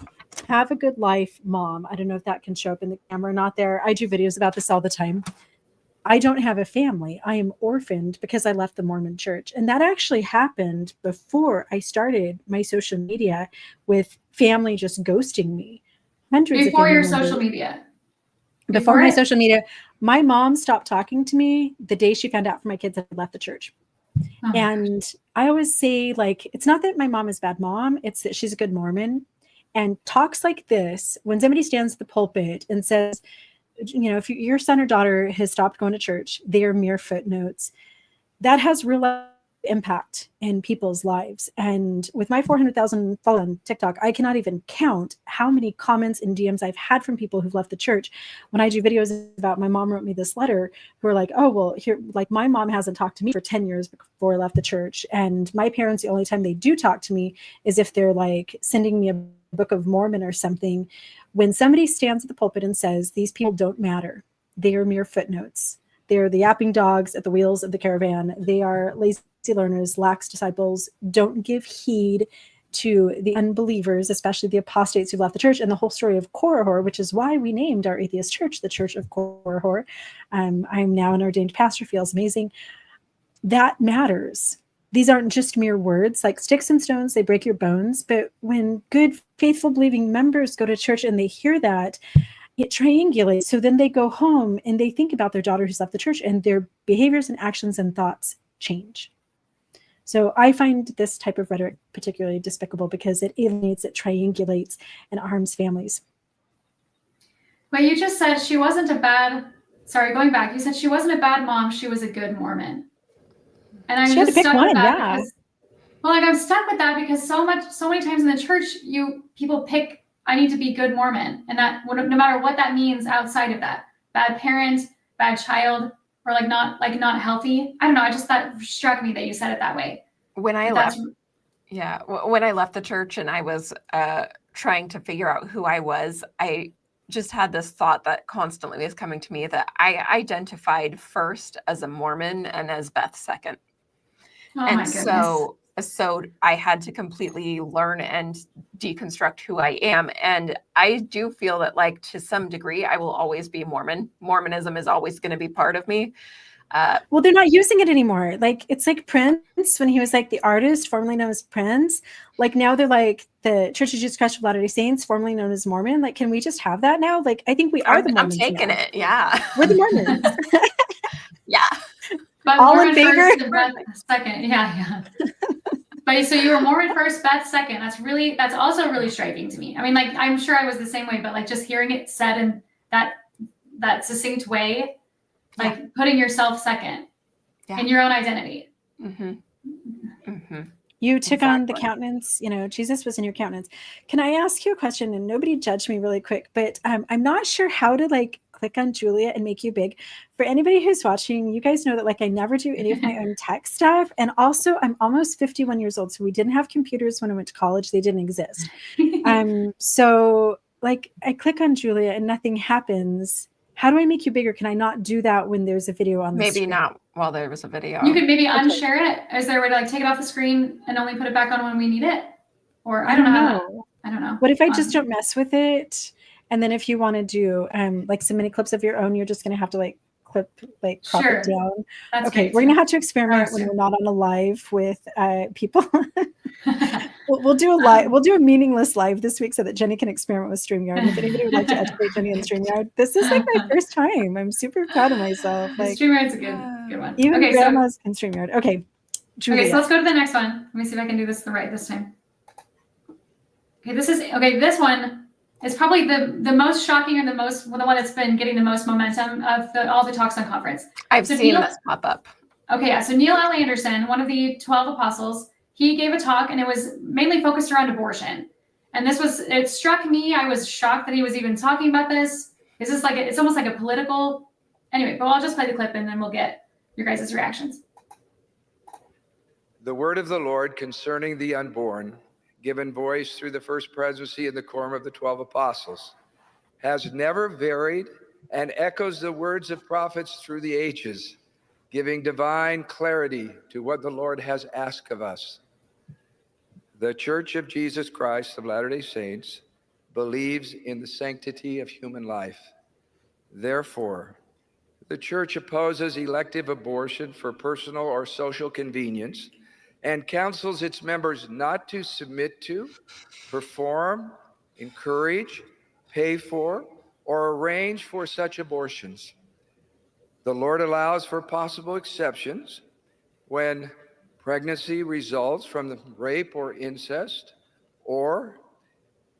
have a good life, Mom. I don't know if that can show up in the camera or not there. I do videos about this all the time. I don't have a family. I am orphaned because I left the Mormon church. And that actually happened before I started my social media with family just ghosting me. Before your social media. Before my social media, my mom stopped talking to me the day she found out from my kids had left the church. Oh, and I always say, it's not that my mom is a bad mom, it's that she's a good Mormon. And talks like this, when somebody stands at the pulpit and says, if your son or daughter has stopped going to church, they are mere footnotes. That has real impact in people's lives. And with my 400,000 followers on TikTok, I cannot even count how many comments and DMs I've had from people who've left the church. When I do videos about my mom wrote me this letter, who are like, oh, well, here, my mom hasn't talked to me for 10 years before I left the church. And my parents, the only time they do talk to me is if they're sending me a Book of Mormon or something. When somebody stands at the pulpit and says, these people don't matter, they are mere footnotes. They're the yapping dogs at the wheels of the caravan. They are lazy learners, lax disciples, don't give heed to the unbelievers, especially the apostates who left the church, and the whole story of Korihor, which is why we named our atheist church the Church of Korihor. I'm now an ordained pastor, feels amazing. That matters. These aren't just mere words, like sticks and stones, they break your bones. But when good, faithful, believing members go to church and they hear that, it triangulates. So then they go home and they think about their daughter who's left the church, and their behaviors and actions and thoughts change. So I find this type of rhetoric particularly despicable because it alienates, it triangulates, and harms families. But you just said she wasn't a bad, sorry, going back, you said she wasn't a bad mom, she was a good Mormon. And I'm She had to just pick stuck with one, that yeah. because, well, like I'm stuck with that because so many times in the church, people pick, I need to be good Mormon. And that, no matter what that means outside of that, bad parent, bad child, or not healthy. I don't know. That struck me that you said it that way. When I left the church and I was trying to figure out who I was, I just had this thought that constantly was coming to me that I identified first as a Mormon and as Beth second. Oh and my goodness. So I had to completely learn and deconstruct who I am. And I do feel that, like, to some degree, I will always be Mormon. Mormonism is always going to be part of me. Well, they're not using it anymore. Like, it's like Prince, when he was like the artist formerly known as Prince. Like, now they're like the Church of Jesus Christ of Latter-day Saints, formerly known as Mormon. Like, can we just have that now? Like, I think we are the Mormons. I'm taking now. it. Yeah. We're the Mormons. Yeah. But All Mormon in favor? first and Beth second. Yeah. But so you were Mormon first, Beth second. That's also really striking to me. I mean, like, I'm sure I was the same way, but like just hearing it said in that succinct way, like putting yourself second in your own identity. Mm-hmm. Mm-hmm. You took on the countenance, Jesus was in your countenance. Can I ask you a question? And nobody judge me really quick, but I'm not sure how to click on Julia and make you big. For anybody who's watching, you guys know that I never do any of my own tech stuff. And also I'm almost 51 years old. So we didn't have computers when I went to college. They didn't exist. So I click on Julia and nothing happens. How do I make you bigger? Can I not do that when there's a video on the screen? Maybe not while there was a video. You could maybe unshare it. Is there a way to take it off the screen and only put it back on when we need it? Or I don't know. I don't know. What if I just don't mess with it? And then if you want to do some mini clips of your own, you're just going to have to crop it down. That's okay, we're going to have to experiment when we're not on a live with people. We'll do a meaningless live this week so that Jennie can experiment with StreamYard. If anybody would like to educate Jennie on StreamYard, this is my first time. I'm super proud of myself. StreamYard's a good one. Even grandmas can StreamYard. Okay, Julia. Okay, so let's go to the next one. Let me see if I can do this this time. Okay, this one is probably the most shocking and the one that's been getting the most momentum of all the talks on conference. I've seen this pop up. Okay, yeah. So Neil L. Anderson, one of the 12 apostles, he gave a talk and it was mainly focused around abortion. And it struck me. I was shocked that he was even talking about this. Is this it's almost like a political, anyway, but I'll just play the clip and then we'll get your guys' reactions. The word of the Lord concerning the unborn, given voice through the first presidency in the quorum of the 12 apostles, has never varied and echoes the words of prophets through the ages, giving divine clarity to what the Lord has asked of us. The Church of Jesus Christ of Latter-day Saints believes in the sanctity of human life. Therefore, the Church opposes elective abortion for personal or social convenience and counsels its members not to submit to, perform, encourage, pay for, or arrange for such abortions. The Lord allows for possible exceptions when pregnancy results from the rape or incest, or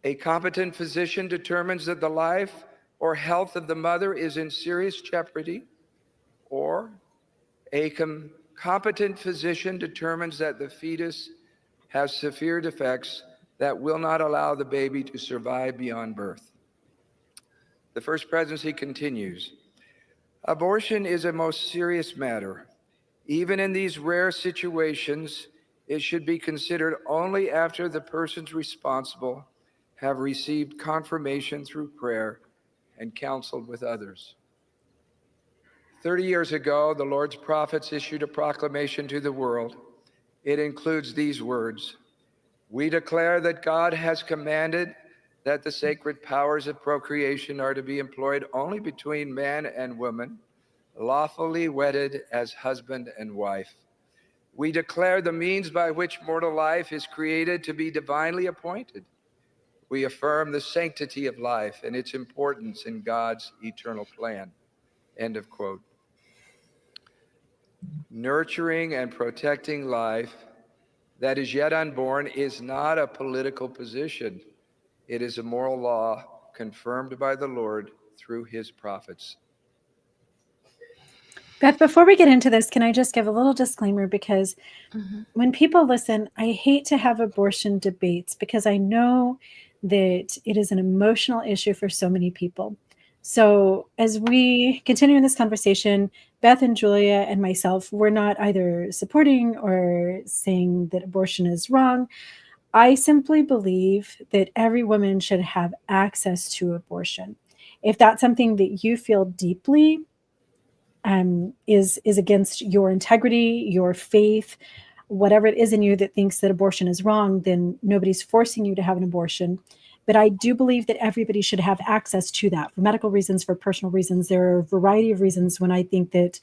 a competent physician determines that the life or health of the mother is in serious jeopardy, or a competent physician determines that the fetus has severe defects that will not allow the baby to survive beyond birth. The first presidency continues. Abortion is a most serious matter. Even in these rare situations, it should be considered only after the persons responsible have received confirmation through prayer and counseled with others. 30 years ago, the Lord's prophets issued a proclamation to the world. It includes these words: "We declare that God has commanded that the sacred powers of procreation are to be employed only between man and woman, lawfully wedded as husband and wife. We declare the means by which mortal life is created to be divinely appointed. We affirm the sanctity of life and its importance in God's eternal plan." End of quote. Nurturing and protecting life that is yet unborn is not a political position. It is a moral law confirmed by the Lord through his prophets. Beth, before we get into this, can I just give a little disclaimer? Because when people listen, I hate to have abortion debates because I know that it is an emotional issue for so many people. So as we continue in this conversation, Beth and Julia and myself, we're not either supporting or saying that abortion is wrong. I simply believe that every woman should have access to abortion. If that's something that you feel deeply is against your integrity, your faith, whatever it is in you that thinks that abortion is wrong, then nobody's forcing you to have an abortion. But I do believe that everybody should have access to that for medical reasons, for personal reasons. There are a variety of reasons when I think that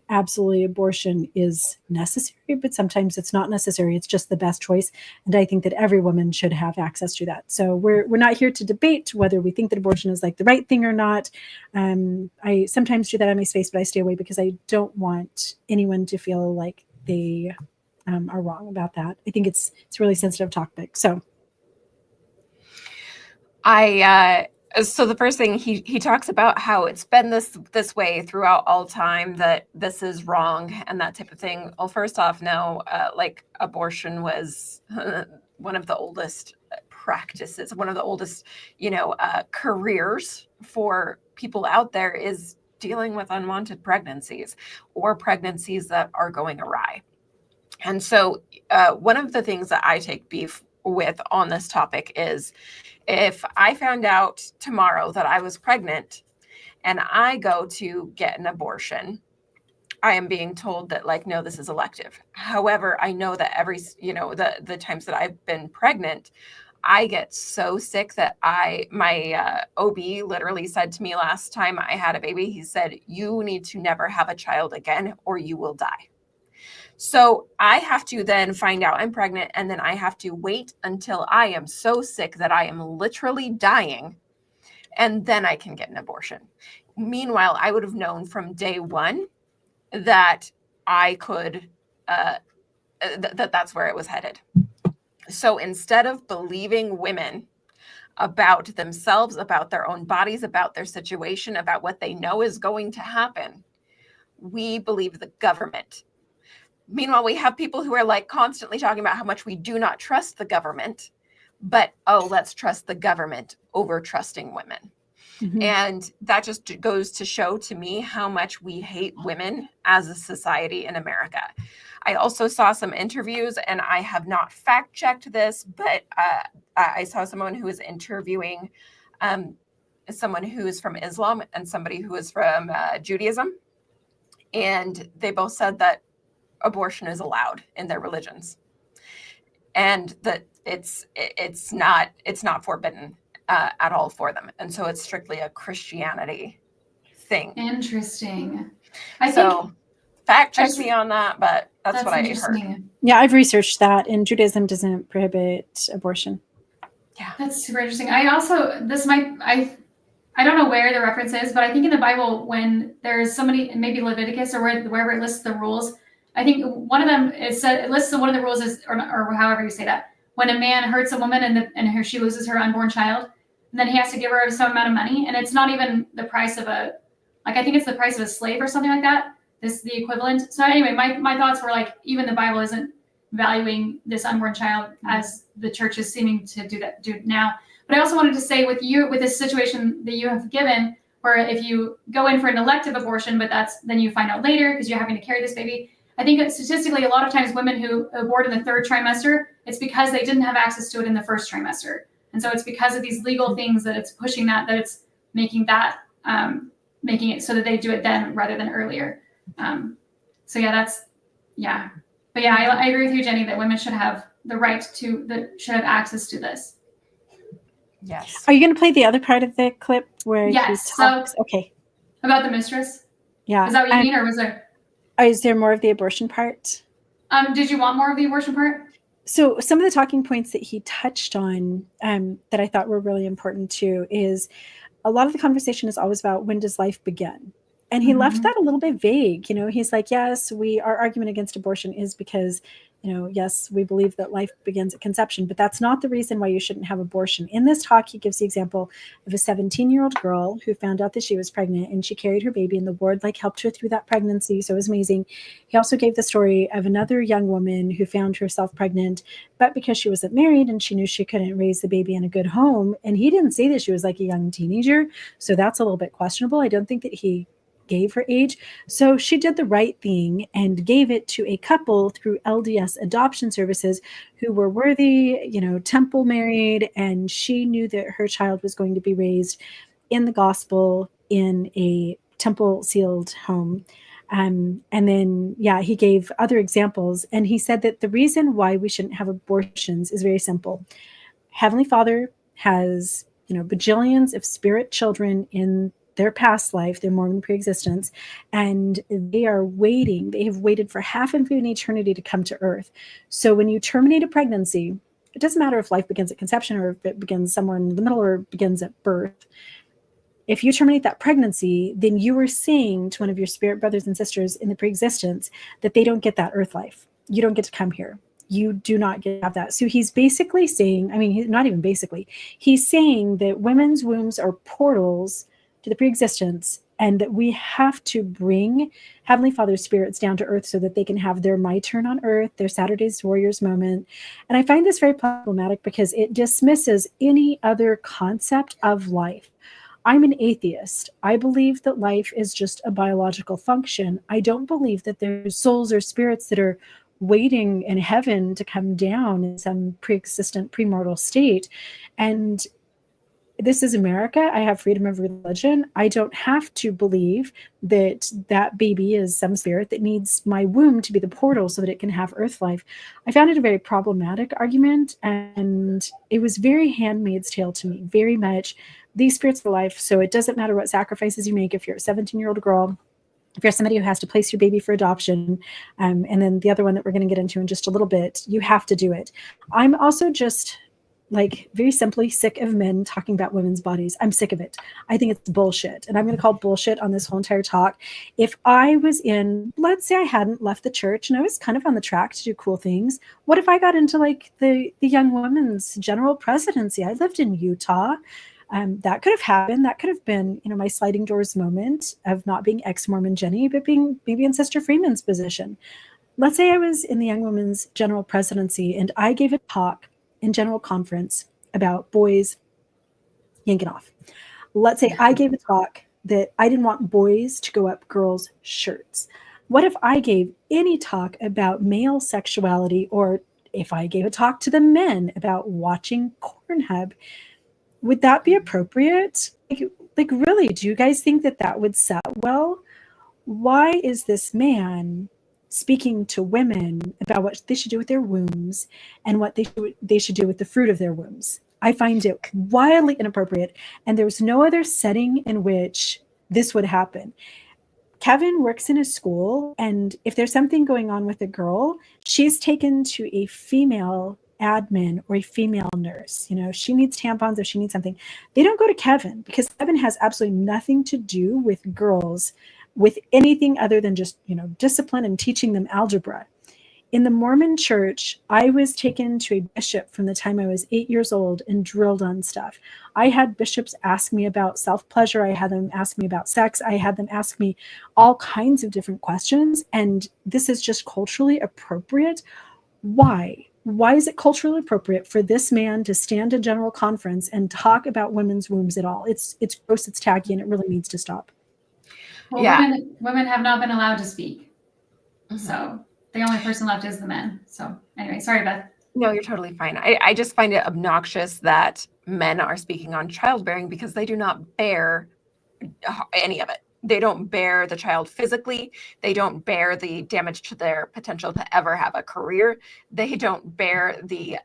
absolutely abortion is necessary, but sometimes it's not necessary. It's just the best choice. And I think that every woman should have access to that. So we're not here to debate whether we think that abortion is like the right thing or not. I sometimes do that on my space, but I stay away because I don't want anyone to feel like they are wrong about that. I think it's a really sensitive topic. So so the first thing he talks about how it's been this way throughout all time, that this is wrong and that type of thing. Well, first off, no, like abortion was one of the oldest practices, one of the oldest, careers for people out there is dealing with unwanted pregnancies or pregnancies that are going awry. And so one of the things that I take beef with on this topic is if I found out tomorrow that I was pregnant and I go to get an abortion, I am being told that no, this is elective. However, I know that every, the times that I've been pregnant, I get so sick that my OB literally said to me last time I had a baby, he said, you need to never have a child again or you will die. So I have to then find out I'm pregnant, and then I have to wait until I am so sick that I am literally dying, and then I can get an abortion. Meanwhile, I would have known from day one that I could, that's where it was headed. So instead of believing women about themselves, about their own bodies, about their situation, about what they know is going to happen, we believe the government. Meanwhile, we have people who are constantly talking about how much we do not trust the government, but let's trust the government over trusting women. Mm-hmm. And that just goes to show to me how much we hate women as a society in America. I also saw some interviews, and I have not fact checked this, but I saw someone who was interviewing someone who is from Islam and somebody who is from Judaism. And they both said that abortion is allowed in their religions, and that it's not forbidden at all for them, and so it's strictly a Christianity thing. Interesting. So fact check me on that, but that's what I heard. Yeah, I've researched that, and Judaism doesn't prohibit abortion. Yeah, that's super interesting. I also I don't know where the reference is, but I think in the Bible when there's somebody, maybe Leviticus or wherever it lists the rules. I think one of them it lists one of the rules is, or however you say that, when a man hurts a woman and she loses her unborn child, and then he has to give her some amount of money, and it's not even the price of I think it's the price of a slave or something like that. This is the equivalent. So anyway, my thoughts were even the Bible isn't valuing this unborn child as the church is seeming to do now. But I also wanted to say with this situation that you have given, where if you go in for an elective abortion, but then you find out later because you're having to carry this baby. I think that statistically, a lot of times women who abort in the third trimester, it's because they didn't have access to it in the first trimester. And so it's because of these legal things that it's pushing that it's making making it so that they do it then rather than earlier. So yeah, But yeah, I agree with you, Jennie, that women should have the right should have access to this. Yes. Are you going to play the other part of the clip where he talks? So, okay. About the mistress? Yeah. Is that what you mean, or was there? Is there more of the abortion part? Did you want more of the abortion part? So some of the talking points that he touched on that I thought were really important too is a lot of the conversation is always about when does life begin? And he left that a little bit vague. He's like, yes, our argument against abortion is because yes, we believe that life begins at conception, but that's not the reason why you shouldn't have abortion. In this talk, he gives the example of a 17-year-old girl who found out that she was pregnant, and she carried her baby, and the Lord helped her through that pregnancy. So it was amazing. He also gave the story of another young woman who found herself pregnant, but because she wasn't married and she knew she couldn't raise the baby in a good home, and he didn't say that she was like a young teenager, so that's a little bit questionable. I don't think that he gave her age. So she did the right thing and gave it to a couple through LDS adoption services who were worthy, temple married, and she knew that her child was going to be raised in the gospel in a temple sealed home. And then, he gave other examples, and he said that the reason why we shouldn't have abortions is very simple. Heavenly Father has, bajillions of spirit children in their past life, their Mormon preexistence, and they are waiting. They have waited for half of an eternity to come to earth. So when you terminate a pregnancy, it doesn't matter if life begins at conception or if it begins somewhere in the middle or begins at birth. If you terminate that pregnancy, then you are saying to one of your spirit brothers and sisters in the preexistence that they don't get that earth life. You don't get to come here. You do not get to have that. So he's basically saying, not even basically, he's saying that women's wombs are portals to the preexistence, and that we have to bring Heavenly Father's spirits down to earth so that they can have their my turn on earth, their Saturday's Warriors moment. And I find this very problematic because it dismisses any other concept of life. I'm an atheist. I believe that life is just a biological function. I don't believe that there's souls or spirits that are waiting in heaven to come down in some pre-existent premortal state. And this is America. I have freedom of religion. I don't have to believe that that baby is some spirit that needs my womb to be the portal so that it can have earth life. I found it a very problematic argument, and it was very Handmaid's Tale to me, very much these spirits for life. So it doesn't matter what sacrifices you make. If you're a 17-year-old girl, if you're somebody who has to place your baby for adoption, and then the other one that we're going to get into in just a little bit, you have to do it. I'm also just very simply sick of men talking about women's bodies. I'm sick of it. I think it's bullshit. And I'm going to call bullshit on this whole entire talk. If I was let's say I hadn't left the church and I was kind of on the track to do cool things. What if I got into the young women's general presidency? I lived in Utah. That could have happened. That could have been, my sliding doors moment of not being ex-Mormon Jennie, but being maybe in Sister Freeman's position. Let's say I was in the young women's general presidency and I gave a talk in general conference about boys yanking off. Let's say I gave a talk that I didn't want boys to go up girls' shirts. What if I gave any talk about male sexuality, or if I gave a talk to the men about watching Pornhub? Would that be appropriate? Really, do you guys think that would sell well? Why is this man speaking to women about what they should do with their wombs and what they should do with the fruit of their wombs? I find it wildly inappropriate, and there's no other setting in which this would happen. Kevin works in a school, and if there's something going on with a girl, she's taken to a female admin or a female nurse. She needs tampons or she needs something. They don't go to Kevin because Kevin has absolutely nothing to do with girls with anything other than just, discipline and teaching them algebra. In the Mormon church, I was taken to a bishop from the time I was 8 years old and drilled on stuff. I had bishops ask me about self-pleasure. I had them ask me about sex. I had them ask me all kinds of different questions. And this is just culturally appropriate. Why? Why is it culturally appropriate for this man to stand in general conference and talk about women's wombs at all? It's gross, it's tacky, and it really needs to stop. Well, Yeah. women have not been allowed to speak. Mm-hmm. So the only person left is the men. So anyway, sorry, Beth. No, you're totally fine. I just find it obnoxious that men are speaking on childbearing because they do not bear any of it. They don't bear the child physically. They don't bear the damage to their potential to ever have a career. They don't bear the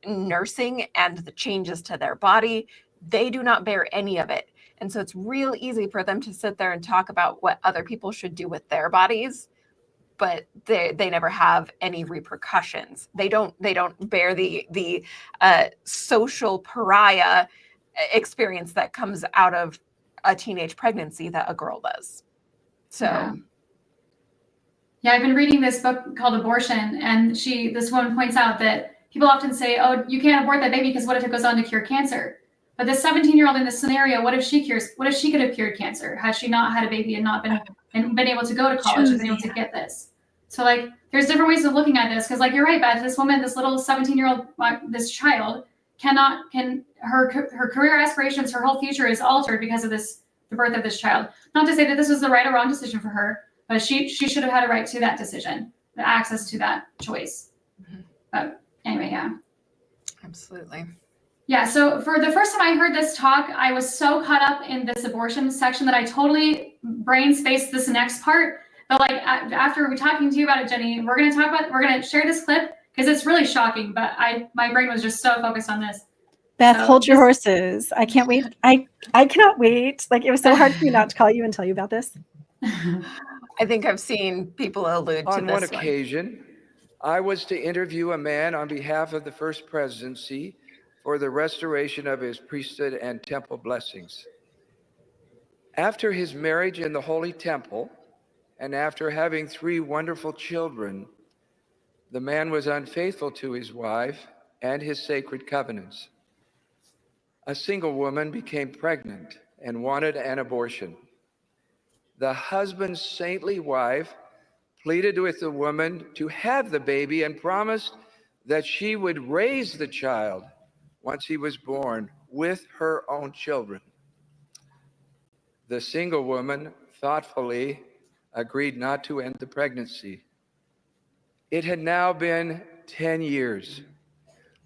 nursing and the changes to their body. They do not bear any of it. And so it's real easy for them to sit there and talk about what other people should do with their bodies, but they never have any repercussions. They don't bear the social pariah experience that comes out of a teenage pregnancy that a girl does. So Yeah, I've been reading this book called Abortion, and this woman points out that people often say, oh, you can't abort that baby because what if it goes on to cure cancer? But this 17-year-old in this scenario, what if she could have cured cancer had she not had a baby and not been able to go to college and been able to get this? So like, there's different ways of looking at this, because like you're right, Beth, this woman, this little 17-year-old, this child her career aspirations, her whole future is altered because of the birth of this child. Not to say that this was the right or wrong decision for her, but she should have had a right to that decision, the access to that choice. But anyway, yeah. Absolutely. Yeah, so for the first time I heard this talk, I was so caught up in this abortion section that I totally brain spaced this next part. But like after we're talking to you about it, Jennie, we're going to share this clip because it's really shocking, but my brain was just so focused on this. Beth, hold your horses. I can't wait. I cannot wait. Like, it was so hard for me not to call you and tell you about this. I think I've seen people allude to this On one occasion, I was to interview a man on behalf of the First Presidency for the restoration of his priesthood and temple blessings. After his marriage in the Holy Temple, and after having 3 wonderful children, the man was unfaithful to his wife and his sacred covenants. A single woman became pregnant and wanted an abortion. The husband's saintly wife pleaded with the woman to have the baby and promised that she would raise the child once he was born with her own children. The single woman thoughtfully agreed not to end the pregnancy. It had now been 10 years.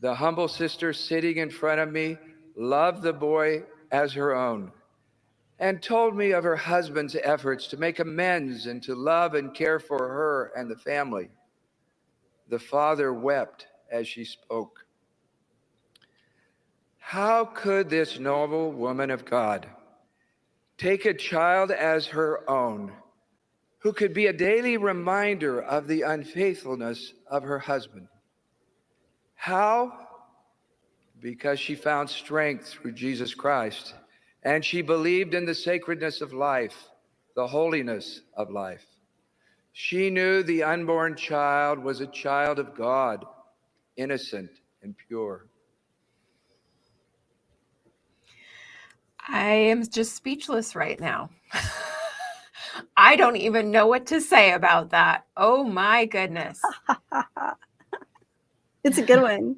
The humble sister sitting in front of me loved the boy as her own and told me of her husband's efforts to make amends and to love and care for her and the family. The father wept as she spoke. How could this noble woman of God take a child as her own, who could be a daily reminder of the unfaithfulness of her husband? How? Because she found strength through Jesus Christ, and she believed in the sacredness of life, the holiness of life. She knew the unborn child was a child of God, innocent and pure. I am just speechless right now. I don't even know what to say about that. Oh my goodness. It's a good one.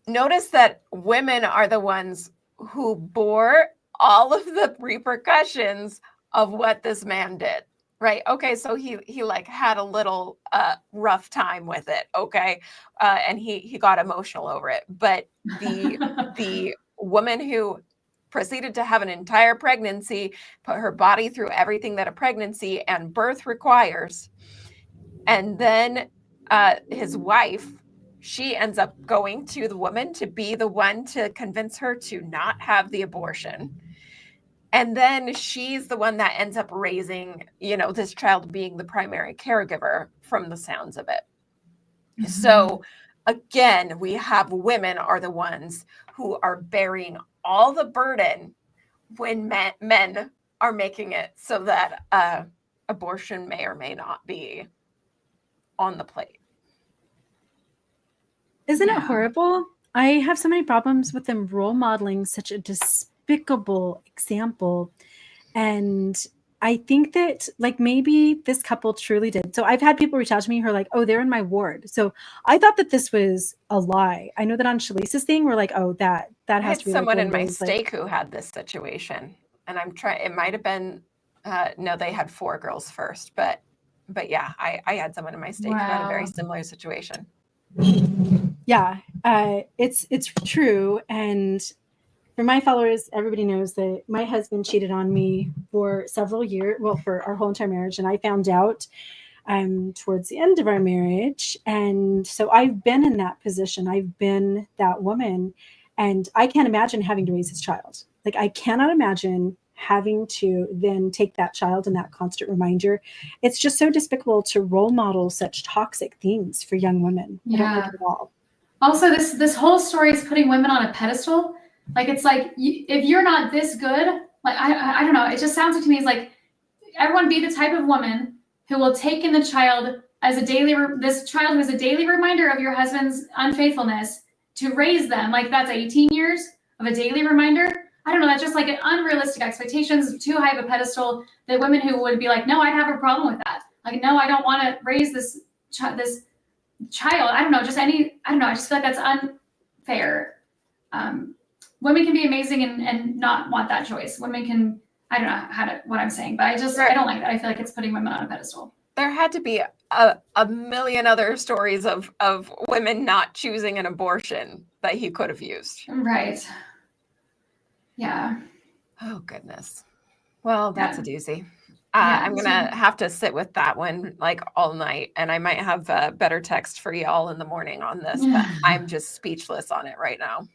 Notice that women are the ones who bore all of the repercussions of what this man did, right? Okay, so he like had a little rough time with it, okay, and he got emotional over it. But the woman who proceeded to have an entire pregnancy, put her body through everything that a pregnancy and birth requires, and then his wife, she ends up going to the woman to be the one to convince her to not have the abortion. And then she's the one that ends up raising, this child, being the primary caregiver from the sounds of it. Mm-hmm. So again, we have women are the ones who are bearing all the burden when men are making it so that abortion may or may not be on the plate. Isn't it horrible? I have so many problems with them role modeling such a despicable example. And I think that maybe this couple truly did. So I've had people reach out to me who are like, oh, they're in my ward. So I thought that this was a lie. I know that on Shalisa's thing, we're like, oh, that has to be someone in my stake who had this situation. And I'm trying, it might've been, no, they had 4 girls first, but yeah, I had someone in my stake who had a very similar situation. Yeah, it's true. And for my followers, everybody knows that my husband cheated on me for several years, for our whole entire marriage. And I found out towards the end of our marriage. And so I've been in that position. I've been that woman. And I can't imagine having to raise his child. Like, I cannot imagine having to then take that child and that constant reminder. It's just so despicable to role model such toxic things for young women. I don't like it at all. Also, this whole story is putting women on a pedestal. Like, it's like, if you're not this good, like, I don't know. It just sounds like to me, it's like, everyone be the type of woman who will take in the child as a daily, this child who is a daily reminder of your husband's unfaithfulness to raise them. Like that's 18 years of a daily reminder. I don't know. That's just like an unrealistic expectations, too high of a pedestal that women who would be like, no, I'd have a problem with that. Like, no, I don't want to raise this child. I don't know. I just feel like that's unfair. Women can be amazing and not want that choice. Women can, I don't know what I'm saying, but I don't like that. I feel like it's putting women on a pedestal. There had to be a million other stories of women not choosing an abortion that he could have used. Right. Yeah. Oh, goodness. Well, that's a doozy. Yeah, I'm going to have to sit with that one like all night, and I might have a better text for y'all in the morning on this, but I'm just speechless on it right now.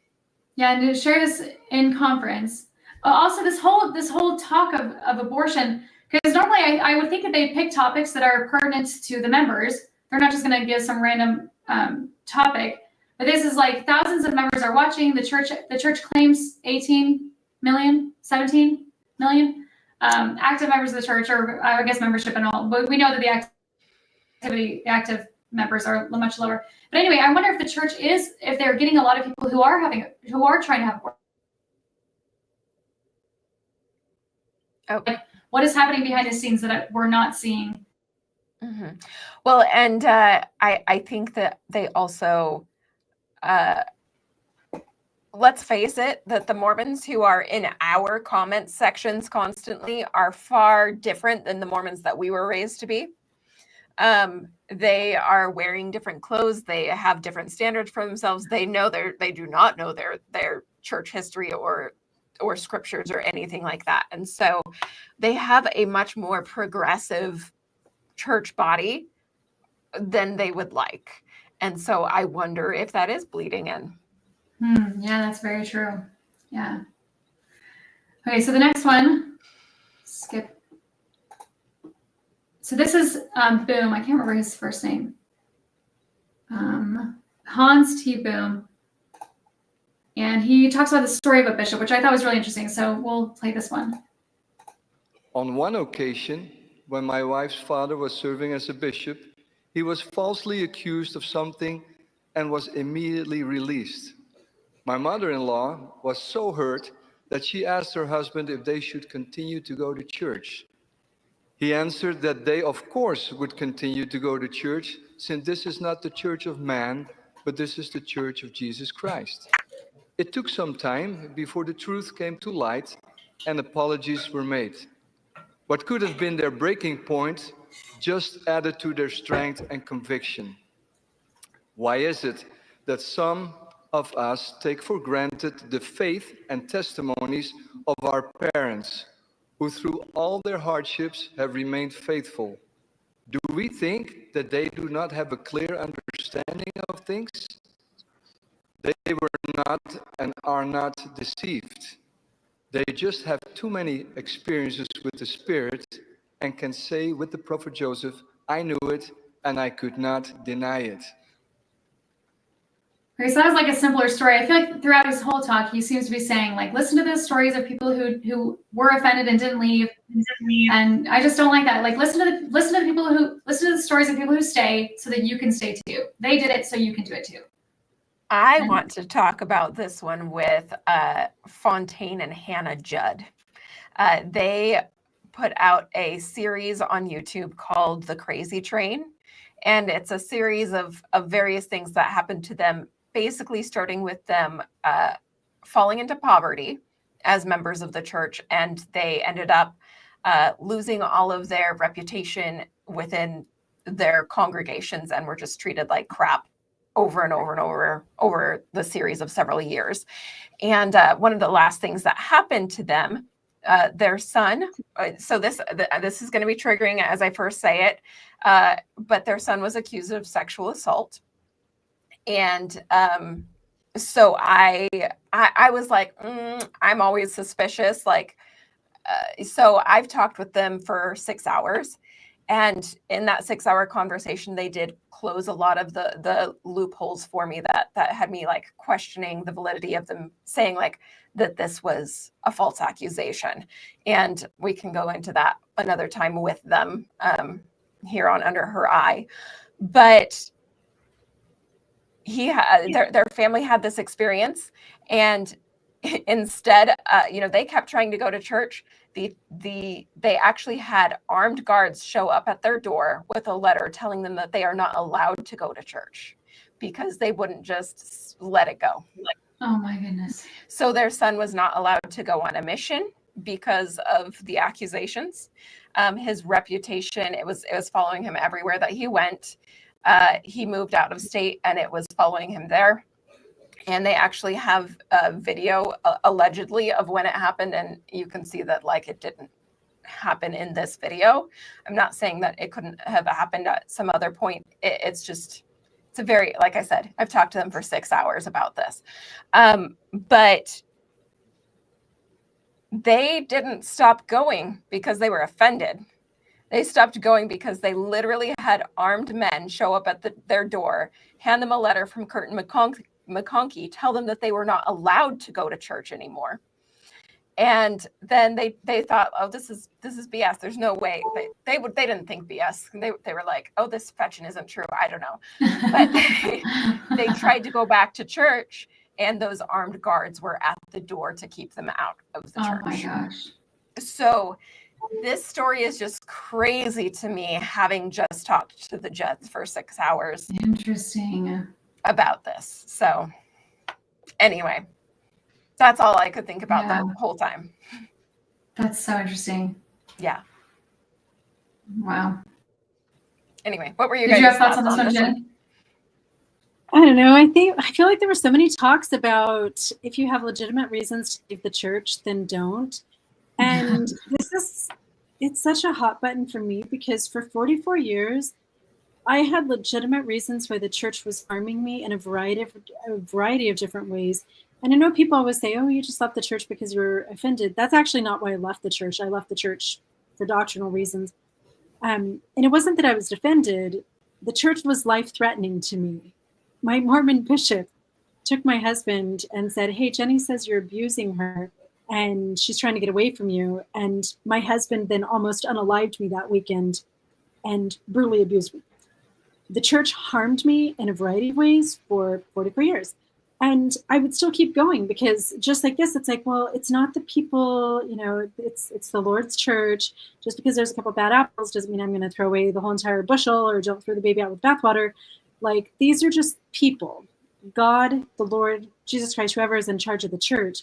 Yeah, and to share this in conference. Also, this whole talk of abortion, because normally I would think that they pick topics that are pertinent to the members. They're not just going to give some random topic. But this is like thousands of members are watching. The church claims 18 million, 17 million active members of the church, or I guess membership and all. But we know that the active members are much lower. But anyway, I wonder if the church if they're getting a lot of people who are trying to have abortion. Oh. Like, what is happening behind the scenes that we're not seeing? Mm-hmm. Well, and I think that they also, let's face it, that the Mormons who are in our comment sections constantly are far different than the Mormons that we were raised to be. They are wearing different clothes. They have different standards for themselves. They do not know their church history or scriptures or anything like that. And so they have a much more progressive church body than they would like. And so I wonder if that is bleeding in. Yeah, that's very true. Yeah. Okay, so the next one, skip. So this is Boom. I can't remember his first name. Hans T. Boom. And he talks about the story of a bishop, which I thought was really interesting. So we'll play this one. On one occasion, when my wife's father was serving as a bishop, he was falsely accused of something and was immediately released. My mother-in-law was so hurt that she asked her husband if they should continue to go to church. He answered that they, of course, would continue to go to church, since this is not the church of man, but this is the church of Jesus Christ. It took some time before the truth came to light and apologies were made. What could have been their breaking point just added to their strength and conviction. Why is it that some of us take for granted the faith and testimonies of our parents, who through all their hardships have remained faithful? Do we think that they do not have a clear understanding of things? They were not and are not deceived. They just have too many experiences with the Spirit and can say with the prophet Joseph, I knew it and I could not deny it. Okay, so that was like a simpler story. I feel like throughout his whole talk, he seems to be saying, like, listen to the stories of people who were offended and didn't leave. And I just don't like that. Like, listen to the stories of people who stay so that you can stay too. They did it, so you can do it too. I want to talk about this one with Fontaine and Hannah Judd. They put out a series on YouTube called The Crazy Train. And it's a series of various things that happened to them, basically starting with them falling into poverty as members of the church. And they ended up losing all of their reputation within their congregations and were just treated like crap over and over and over the series of several years. And one of the last things that happened to them, their son, so this is going to be triggering as I first say it, but their son was accused of sexual assault. And so I was like, I'm always suspicious. Like, so I've talked with them for 6 hours. And in that 6-hour conversation, they did close a lot of the loopholes for me that had me like questioning the validity of them saying like that this was a false accusation. And we can go into that another time with them. here on under her eye. But he had their family had this experience, and instead, they kept trying to go to church. They actually had armed guards show up at their door with a letter telling them that they are not allowed to go to church because they wouldn't just let it go. Oh my goodness. So their son was not allowed to go on a mission because of the accusations. His reputation, it was following him everywhere that he went. He moved out of state and it was following him there. And they actually have a video allegedly of when it happened. And you can see that like it didn't happen in this video. I'm not saying that it couldn't have happened at some other point. It's a very, like I said, I've talked to them for 6 hours about this. But they didn't stop going because they were offended. They stopped going because they literally had armed men show up at their door, hand them a letter from Curtin McConkie, tell them that they were not allowed to go to church anymore. And then they thought, oh, this is BS. There's no way. They didn't think BS. They were like, oh, this fetching isn't true. I don't know. But they tried to go back to church, and those armed guards were at the door to keep them out of the church. Oh my gosh. So this story is just crazy to me, having just talked to the judge for 6 hours. Interesting. About this. So anyway, that's all I could think about the whole time. That's so interesting. Yeah. Wow. Anyway, what were you Did guys' you have thoughts on this one, Jen? I don't know. I feel like there were so many talks about if you have legitimate reasons to leave the church, then don't. And it's such a hot button for me because for 44 years, I had legitimate reasons why the church was harming me in a variety of different ways. And I know people always say, oh, you just left the church because you were offended. That's actually not why I left the church. I left the church for doctrinal reasons. And it wasn't that I was offended. The church was life-threatening to me. My Mormon bishop took my husband and said, hey, Jennie says you're abusing her and she's trying to get away from you. And my husband then almost unalived me that weekend and brutally abused me. The church harmed me in a variety of ways for 44 years. And I would still keep going because just like this, it's like, well, it's not the people, it's the Lord's church. Just because there's a couple bad apples doesn't mean I'm going to throw away the whole entire bushel or don't throw the baby out with bathwater. Like, these are just people. God, the Lord, Jesus Christ, whoever is in charge of the church.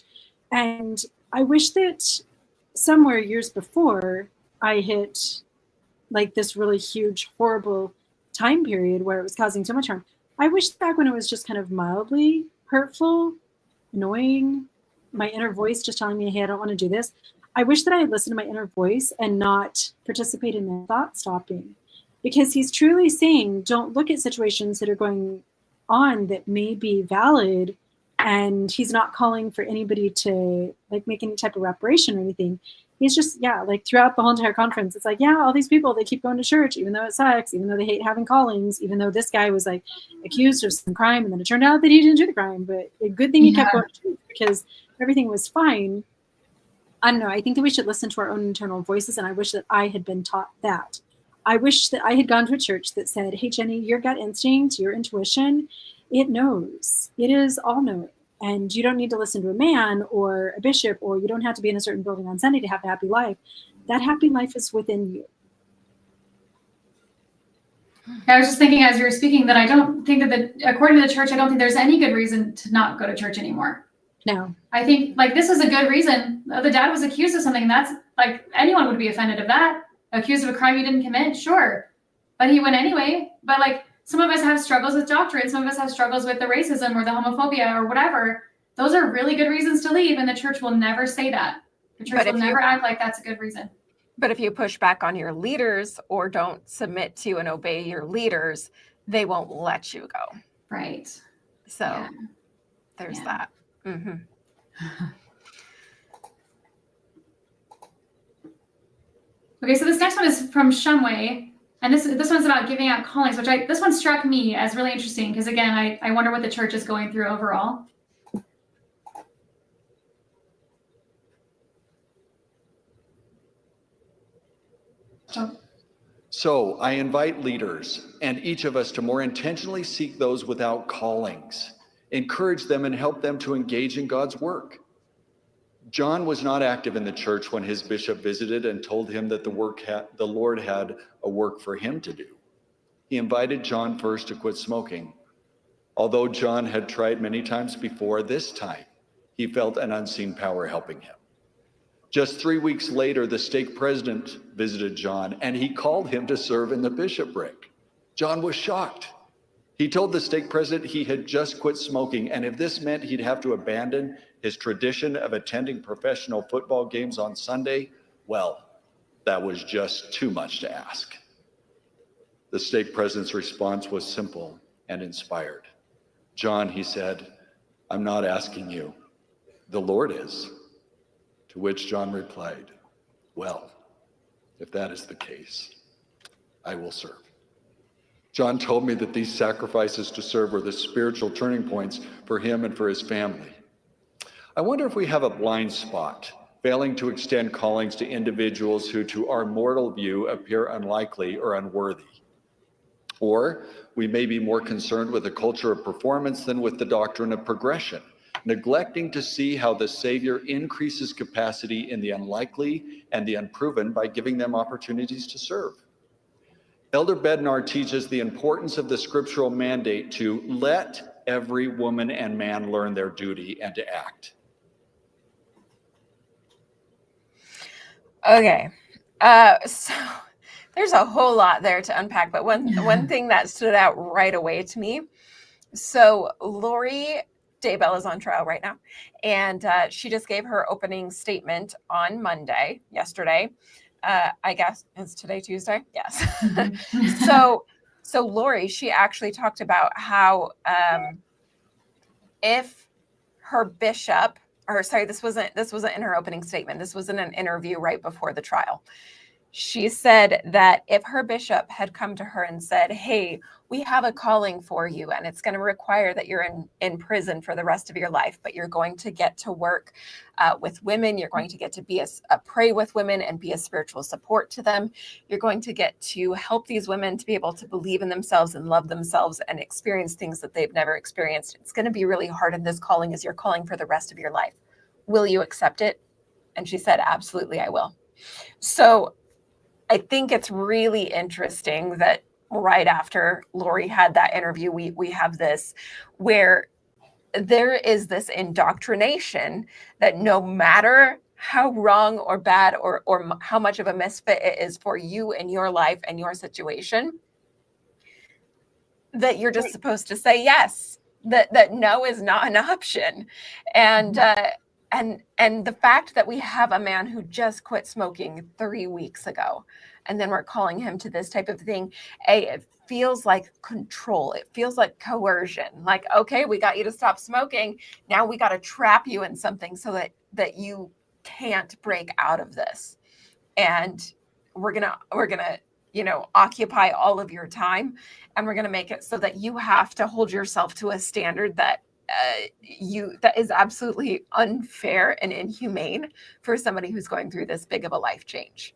And I wish that somewhere years before I hit like this really huge, horrible time period where it was causing so much harm. I wish back when it was just kind of mildly hurtful, annoying, my inner voice just telling me, hey, I don't want to do this. I wish that I had listened to my inner voice and not participate in the thought stopping, because he's truly saying, don't look at situations that are going on that may be valid. And he's not calling for anybody to like make any type of reparation or anything. He's just, like throughout the whole entire conference, it's like, all these people, they keep going to church, even though it sucks, even though they hate having callings, even though this guy was like accused of some crime and then it turned out that he didn't do the crime. But a good thing he kept going to church because everything was fine. I don't know. I think that we should listen to our own internal voices. And I wish that I had been taught that. I wish that I had gone to a church that said, hey, Jennie, your gut instinct, your intuition, it knows. It is all knowing. And you don't need to listen to a man or a bishop, or you don't have to be in a certain building on Sunday to have a happy life. That happy life is within you. I was just thinking as you were speaking that I don't think that according to the church, I don't think there's any good reason to not go to church anymore. No. I think like this is a good reason. The dad was accused of something. That's like anyone would be offended of that. Accused of a crime he didn't commit, sure. But he went anyway. But like, some of us have struggles with doctrine. Some of us have struggles with the racism or the homophobia or whatever. Those are really good reasons to leave, and the church will never say that. The church will never act like that's a good reason. But if you push back on your leaders or don't submit to and obey your leaders, they won't let you go. Right. So there's that. Mm-hmm. Okay, so this next one is from Shumway. And this one's about giving out callings, which this one struck me as really interesting because, again, I wonder what the church is going through overall. So So I invite leaders and each of us to more intentionally seek those without callings, encourage them and help them to engage in God's work. John was not active in the church when his bishop visited and told him that the Lord had a work for him to do. He invited John first to quit smoking. Although John had tried many times before, this time he felt an unseen power helping him. Just 3 weeks later, the stake president visited John and he called him to serve in the bishopric. John was shocked. He told the stake president he had just quit smoking, and if this meant he'd have to abandon his tradition of attending professional football games on Sunday, well, that was just too much to ask. The stake president's response was simple and inspired. John, he said, I'm not asking you. The Lord is. To which John replied, well, if that is the case, I will serve. John told me that these sacrifices to serve were the spiritual turning points for him and for his family. I wonder if we have a blind spot, failing to extend callings to individuals who, to our mortal view, appear unlikely or unworthy. Or we may be more concerned with a culture of performance than with the doctrine of progression, neglecting to see how the Savior increases capacity in the unlikely and the unproven by giving them opportunities to serve. Elder Bednar teaches the importance of the scriptural mandate to let every woman and man learn their duty and to act. Okay, so there's a whole lot there to unpack, but one thing that stood out right away to me. So Lori Daybell is on trial right now, and she just gave her opening statement on Monday, yesterday. I guess is today Tuesday? Yes. So Lori, she actually talked about how if her bishop, or sorry, this wasn't in her opening statement. This was in an interview right before the trial. She said that if her bishop had come to her and said, hey, we have a calling for you, and it's going to require that you're in prison for the rest of your life, but you're going to get to work with women. You're going to get to be pray with women and be a spiritual support to them. You're going to get to help these women to be able to believe in themselves and love themselves and experience things that they've never experienced. It's going to be really hard, and this calling is your calling for the rest of your life. Will you accept it? And she said, absolutely, I will. So I think it's really interesting that right after Lori had that interview, we have this where there is this indoctrination that no matter how wrong or bad or how much of a misfit it is for you in your life and your situation, that you're just supposed to say yes, that no is not an option. And the fact that we have a man who just quit smoking 3 weeks ago, and then we're calling him to this type of thing, it feels like control. It feels like coercion. Like, okay, we got you to stop smoking. Now we got to trap you in something so that you can't break out of this. And we're gonna occupy all of your time, and we're gonna make it so that you have to hold yourself to a standard that is absolutely unfair and inhumane for somebody who's going through this big of a life change.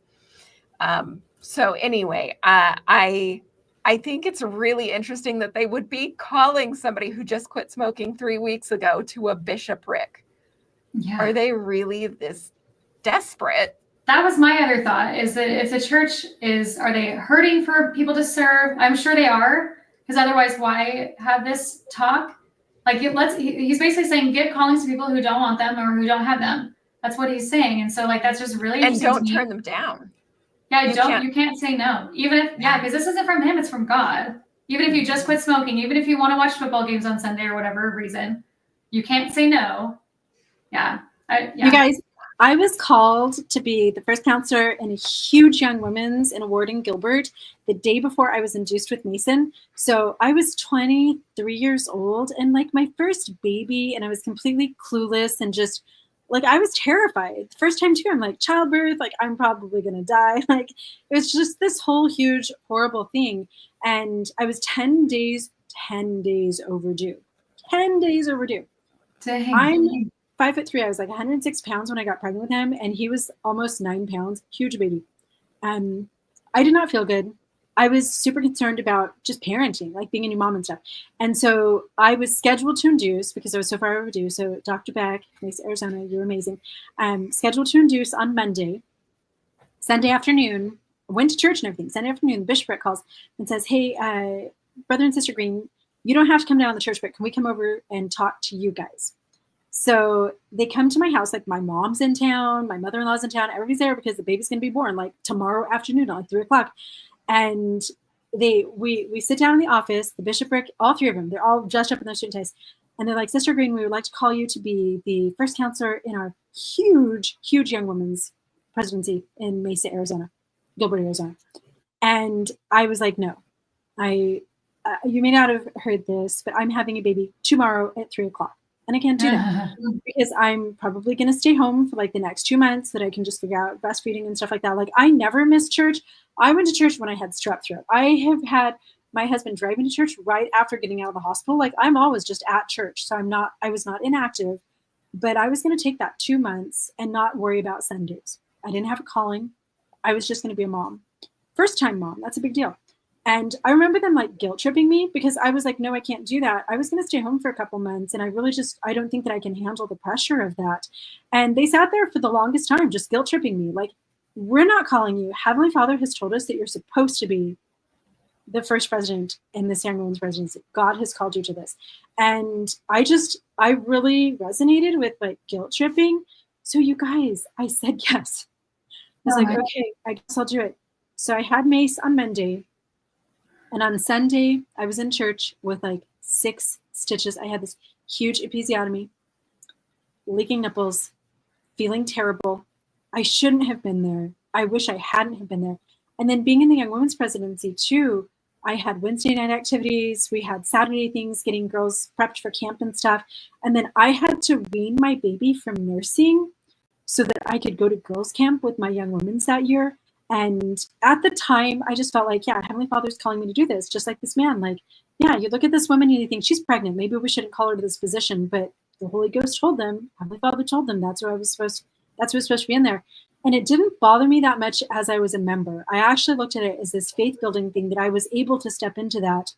So anyway, I think it's really interesting that they would be calling somebody who just quit smoking 3 weeks ago to a bishopric. Yeah. Are they really this desperate? That was my other thought, is that if the church are they hurting for people to serve? I'm sure they are, because otherwise why have this talk? Like, he's basically saying, give callings to people who don't want them or who don't have them. That's what he's saying. And so, like, that's just really interesting. And don't turn them down. Yeah, you can't say no. Even if, because this isn't from him, it's from God. Even if you just quit smoking, even if you want to watch football games on Sunday or whatever reason, you can't say no. Yeah. You guys, I was called to be the first counselor in a huge young women's in a ward in Gilbert the day before I was induced with Mason. So I was 23 years old and like my first baby, and I was completely clueless and just like, I was terrified. First time too, I'm like, childbirth, like I'm probably going to die. Like it was just this whole huge, horrible thing. And I was 10 days overdue. 10 days overdue. Dang. I'm 5'3". I was like 106 pounds when I got pregnant with him, and he was almost 9 pounds, huge baby. I did not feel good. I was super concerned about just parenting, like being a new mom and stuff. And so I was scheduled to induce because I was so far overdue. So Dr. Beck, Mesa, Arizona, you're amazing. Scheduled to induce on Monday. Sunday afternoon, I went to church and everything. Sunday afternoon, the bishopric calls and says, hey, brother and sister Green, you don't have to come down to the church, but can we come over and talk to you guys? So they come to my house, like my mom's in town, my mother-in-law's in town, everybody's there because the baby's going to be born like tomorrow afternoon at like 3:00. And we sit down in the office, the bishopric, all three of them, they're all dressed up in their suit and ties. And they're like, Sister Green, we would like to call you to be the first counselor in our huge young women's presidency in Mesa, Arizona, Gilbert, Arizona. And I was like, no, you may not have heard this, but I'm having a baby tomorrow at 3:00. And I can't do that because I'm probably going to stay home for like the next 2 months that I can just figure out breastfeeding and stuff like that. Like I never missed church. I went to church when I had strep throat. I have had my husband drive me to church right after getting out of the hospital. Like I'm always just at church. So I was not inactive, but I was going to take that 2 months and not worry about Sundays. I didn't have a calling. I was just going to be a mom. First time mom. That's a big deal. And I remember them like guilt tripping me because I was like, no, I can't do that. I was going to stay home for a couple months. And I don't think that I can handle the pressure of that. And they sat there for the longest time, just guilt tripping me. Like, we're not calling you. Heavenly Father has told us that you're supposed to be the first president in this young women's presidency. God has called you to this. And I really resonated with like guilt tripping. So you guys, I said yes. I was like, okay, I guess I'll do it. So I had Mace on Monday. And on Sunday, I was in church with like 6 stitches. I had this huge episiotomy, leaking nipples, feeling terrible. I shouldn't have been there. I wish I hadn't have been there. And then being in the Young Women's Presidency too, I had Wednesday night activities. We had Saturday things, getting girls prepped for camp and stuff. And then I had to wean my baby from nursing so that I could go to girls camp with my young women's that year. And at the time, I just felt like, yeah, Heavenly Father's calling me to do this, just like this man. Like, yeah, you look at this woman and you think she's pregnant. Maybe we shouldn't call her to this position. But the Holy Ghost told them, Heavenly Father told them that's who was supposed to be in there. And it didn't bother me that much as I was a member. I actually looked at it as this faith building thing that I was able to step into that.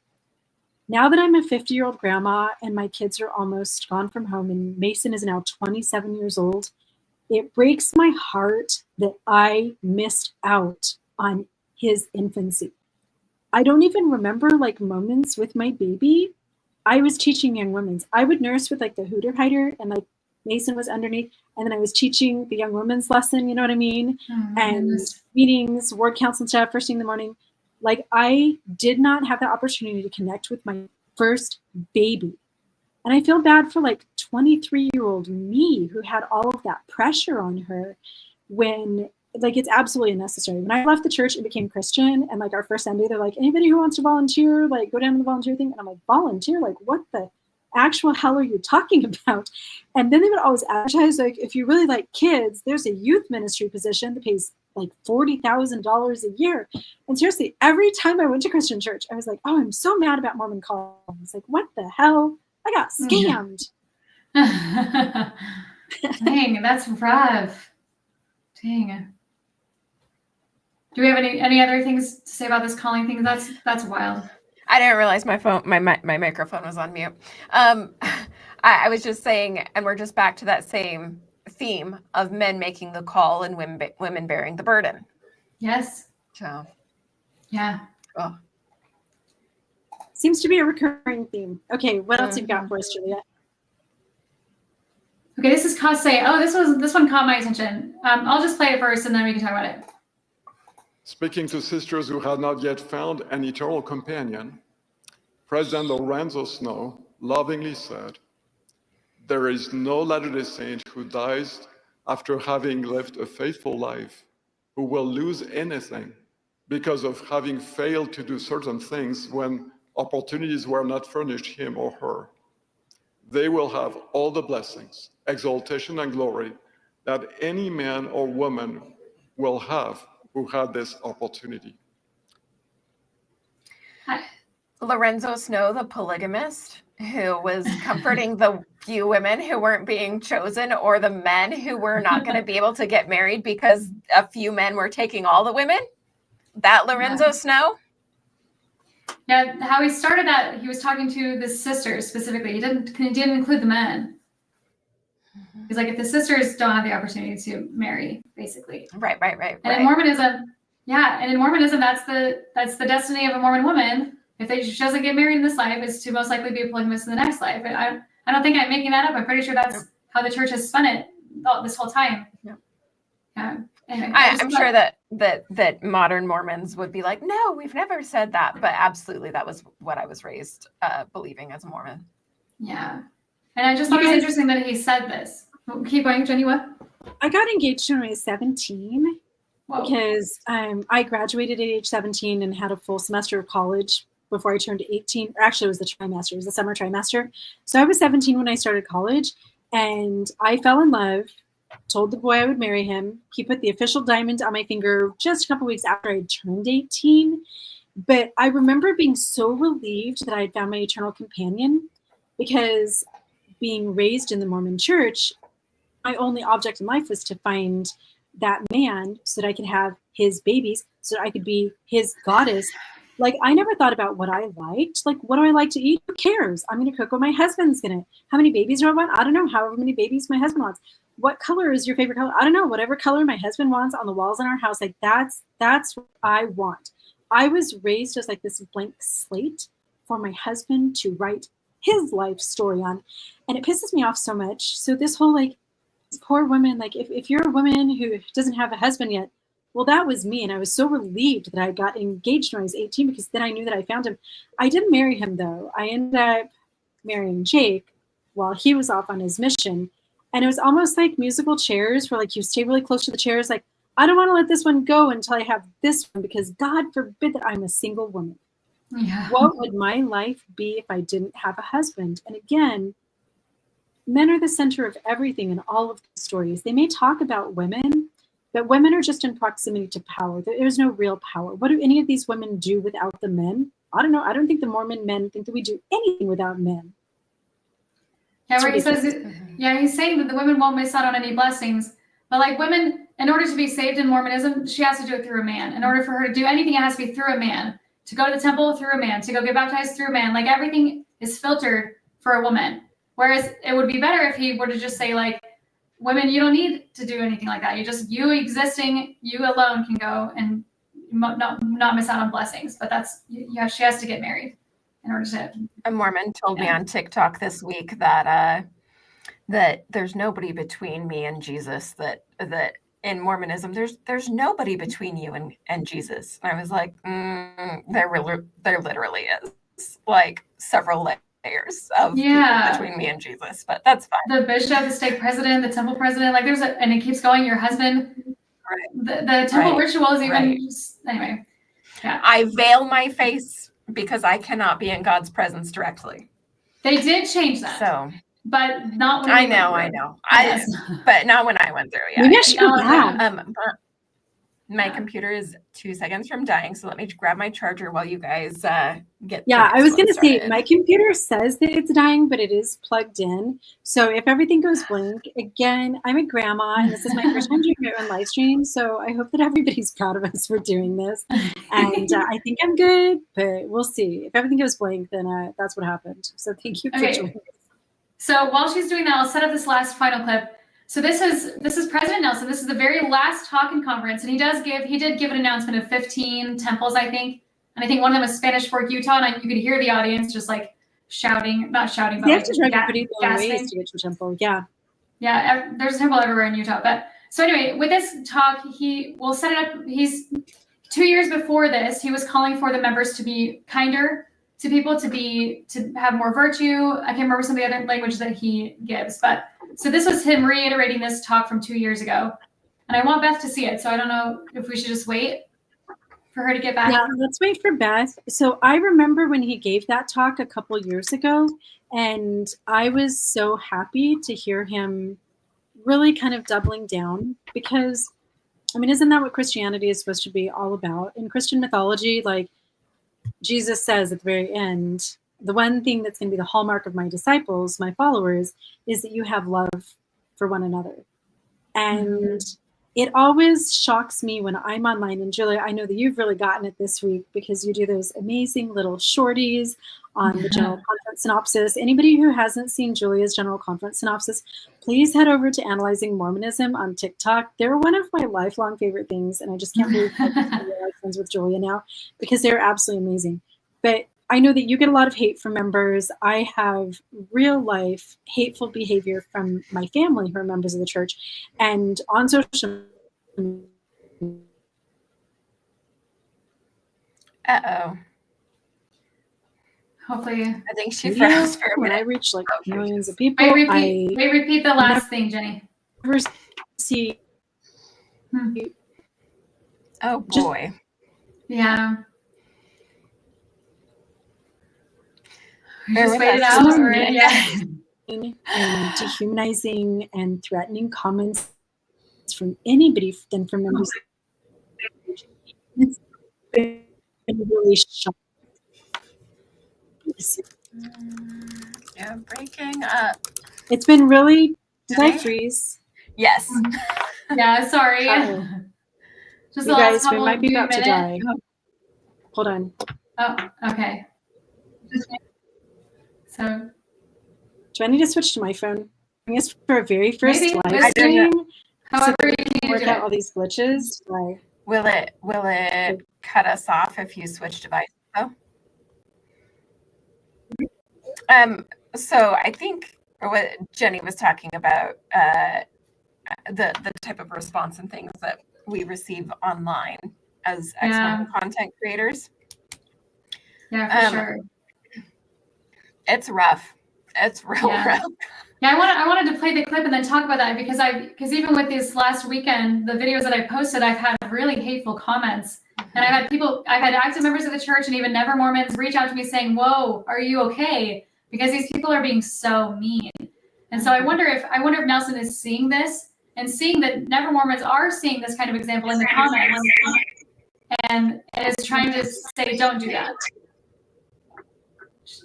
Now that I'm a 50-year-old grandma and my kids are almost gone from home and Mason is now 27 years old, it breaks my heart that I missed out on his infancy. I don't even remember like moments with my baby. I was teaching young women's. I would nurse with like the hooter hider and like Mason was underneath. And then I was teaching the young women's lesson, you know what I mean? And meetings, word council stuff, first thing in the morning. Like I did not have the opportunity to connect with my first baby. And I feel bad for like 23-year-old me who had all of that pressure on her when like it's absolutely unnecessary. When I left the church and became Christian and like our first Sunday, they're like, anybody who wants to volunteer, like go down to the volunteer thing. And I'm like, volunteer? Like what the actual hell are you talking about? And then they would always advertise like, if you really like kids, there's a youth ministry position that pays like $40,000 a year. And seriously, every time I went to Christian church, I was like, oh, I'm so mad about Mormon calling. It's like, what the hell? I got scammed. Dang, that's rough. Dang. Do we have any other things to say about this calling thing? That's wild. I didn't realize my microphone was on mute. I was just saying, and we're just back to that same theme of men making the call and women bearing the burden. Yes. So. Yeah. Oh. Seems to be a recurring theme. Okay, what else you got for us, Julia? Okay, this is Kase. Oh, this one caught my attention. I'll just play it first and then we can talk about it. Speaking to sisters who had not yet found an eternal companion, President Lorenzo Snow lovingly said, "There is no Latter-day Saint who dies after having lived a faithful life who will lose anything because of having failed to do certain things when opportunities were not furnished him or her. They will have all the blessings, exaltation, and glory that any man or woman will have who had this opportunity." Lorenzo Snow, the polygamist, who was comforting the few women who weren't being chosen, or the men who were not going to be able to get married because a few men were taking all the women. That Lorenzo Snow? Yeah, how he started that, he was talking to the sisters specifically. He didn't include the men. He's like, if the sisters don't have the opportunity to marry, basically. Right. And in Mormonism, that's the destiny of a Mormon woman. If she doesn't get married in this life, is to most likely be a polygamist in the next life. And I don't think I'm making that up. I'm pretty sure that's how the church has spun it this whole time. Yeah. Anyway, I'm sure that modern Mormons would be like, no, we've never said that. But absolutely, that was what I was raised believing as a Mormon. Yeah. And I just thought it was interesting that he said this. Keep going, Jennie, what? I got engaged when I was 17. Whoa. Because I graduated at age 17 and had a full semester of college before I turned 18. Or actually, it was the trimester. It was the summer trimester. So I was 17 when I started college, and I fell in love, told the boy I would marry him. He put the official diamond on my finger just a couple weeks after I turned 18. But I remember being so relieved that I had found my eternal companion, because being raised in the Mormon church, my only object in life was to find that man so that I could have his babies, so that I could be his goddess. Like, I never thought about what I liked. Like, what do I like to eat? Who cares? I'm going to cook what my husband's going to. How many babies do I want? I don't know. However many babies my husband wants. What color is your favorite color? I don't know. Whatever color my husband wants on the walls in our house. Like, that's what I want. I was raised as like this blank slate for my husband to write his life story on. And it pisses me off so much. So this whole, like, poor woman, like, if you're a woman who doesn't have a husband yet, well, that was me. And I was so relieved that I got engaged when I was 18, because then I knew that I found him. I didn't marry him, though. I ended up marrying Jake while he was off on his mission. And it was almost like musical chairs, where like you stay really close to the chairs. Like, I don't want to let this one go until I have this one, because God forbid that I'm a single woman. Yeah. What would my life be if I didn't have a husband? And again, men are the center of everything in all of the stories. They may talk about women, but women are just in proximity to power. There's no real power. What do any of these women do without the men? I don't know. I don't think the Mormon men think that we do anything without men. Yeah, where he says, he's saying that the women won't miss out on any blessings. But like, women, in order to be saved in Mormonism, she has to do it through a man. In order for her to do anything, it has to be through a man. To go to the temple, through a man. To go get baptized, through a man. Like, everything is filtered for a woman. Whereas it would be better if he were to just say, like, women, you don't need to do anything like that. You existing, you alone can go and not miss out on blessings. But she has to get married in order to. A Mormon told me on TikTok this week that that there's nobody between me and Jesus. That in Mormonism, there's nobody between you and Jesus. And I was like, there literally is, like, several layers of people between me and Jesus, but that's fine. The bishop, the stake president, the temple president, like and it keeps going. Your husband, the temple rituals, even anyway. Yeah, I veil my face because I cannot be in God's presence directly. They did change that, but not when I know. But not when I went through. Yeah, maybe I should go back. My computer is 2 seconds from dying, so let me grab my charger while you guys get. Yeah, I was going to say, my computer says that it's dying, but it is plugged in. So if everything goes blank, again, I'm a grandma, and this is my first time doing my own live stream. So I hope that everybody's proud of us for doing this. And I think I'm good, but we'll see. If everything goes blank, then that's what happened. So thank you for joining us. So while she's doing that, I'll set up this last final clip. So this is President Nelson. This is the very last talk and conference, and he did give an announcement of 15 temples, I think, and I think one of them was Spanish Fork, Utah, and you could hear the audience just like shouting, not shouting, but they like have to drive pretty long ways to get to a temple. Yeah, there's a temple everywhere in Utah. But so anyway, with this talk, he will set it up. He's 2 years before this, he was calling for the members to be kinder to people, to have more virtue. I can't remember some of the other language that he gives, but so this was him reiterating this talk from 2 years ago. And I want Beth to see it. So I don't know if we should just wait for her to get back. Yeah, let's wait for Beth. So I remember when he gave that talk a couple years ago, and I was so happy to hear him really kind of doubling down, because, I mean, isn't that what Christianity is supposed to be all about? In Christian mythology, like Jesus says at the very end, the one thing that's going to be the hallmark of my disciples, my followers, is that you have love for one another. And it always shocks me when I'm online. And Julia, I know that you've really gotten it this week because you do those amazing little shorties on the General Conference Synopsis. Anybody who hasn't seen Julia's General Conference Synopsis, please head over to Analyzing Mormonism on TikTok. They're one of my lifelong favorite things, and I just can't believe I'm friends with Julia now because they're absolutely amazing. But I know that you get a lot of hate from members. I have real life hateful behavior from my family who are members of the church. And on social media. Uh-oh. Hopefully. I think she froze for a When I minute. reach like millions of people, Wait, repeat the last thing, Jenny. never see. Oh boy. Yeah. Bear Just with wait it us. out. Or, yeah. And dehumanizing and threatening comments from anybody than from members. It's been really shocking. Yeah, breaking up. It's been really. Did I Jenny? freeze? Yes. Yeah, sorry. Uh-oh. Just You the last guys, we couple might be few about to minutes. die. Hold on. Oh, okay. So Do I need to switch to my phone? I guess for a very first Maybe. live I don't know. stream, however so that you we can can work do out it. all these glitches. Like, Will it cut us off if you switch devices though? So I think what Jenny was talking about, the type of response and things that we receive online as Yeah. ex-Mormon content creators. Yeah, for sure. It's rough. It's real Yeah. rough. Yeah, I wanted to play the clip and then talk about that because even with this last weekend, the videos that I posted, I've had really hateful comments. And I've had active members of the church and even Never Mormons reach out to me saying, "Whoa, are you okay?" Because these people are being so mean. And so I wonder if Nelson is seeing this and seeing that Never Mormons are seeing this kind of example in the comments and is trying to say, "Don't do that."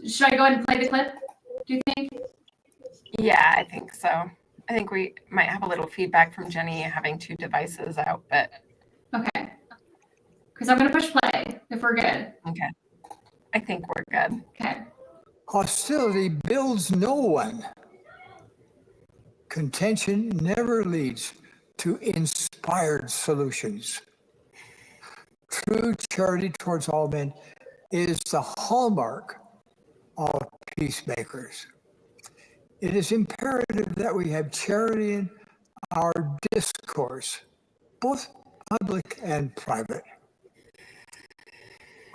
Should I go ahead and play the clip? Do you think? Yeah, I think so. I think we might have a little feedback from Jenny having two devices out, but Okay. Because I'm going to push play if we're good. okay. I think we're good. Okay. Hostility builds no one. Contention never leads to inspired solutions. True charity towards all men is the hallmark of peacemakers. It is imperative that we have charity in our discourse, both public and private.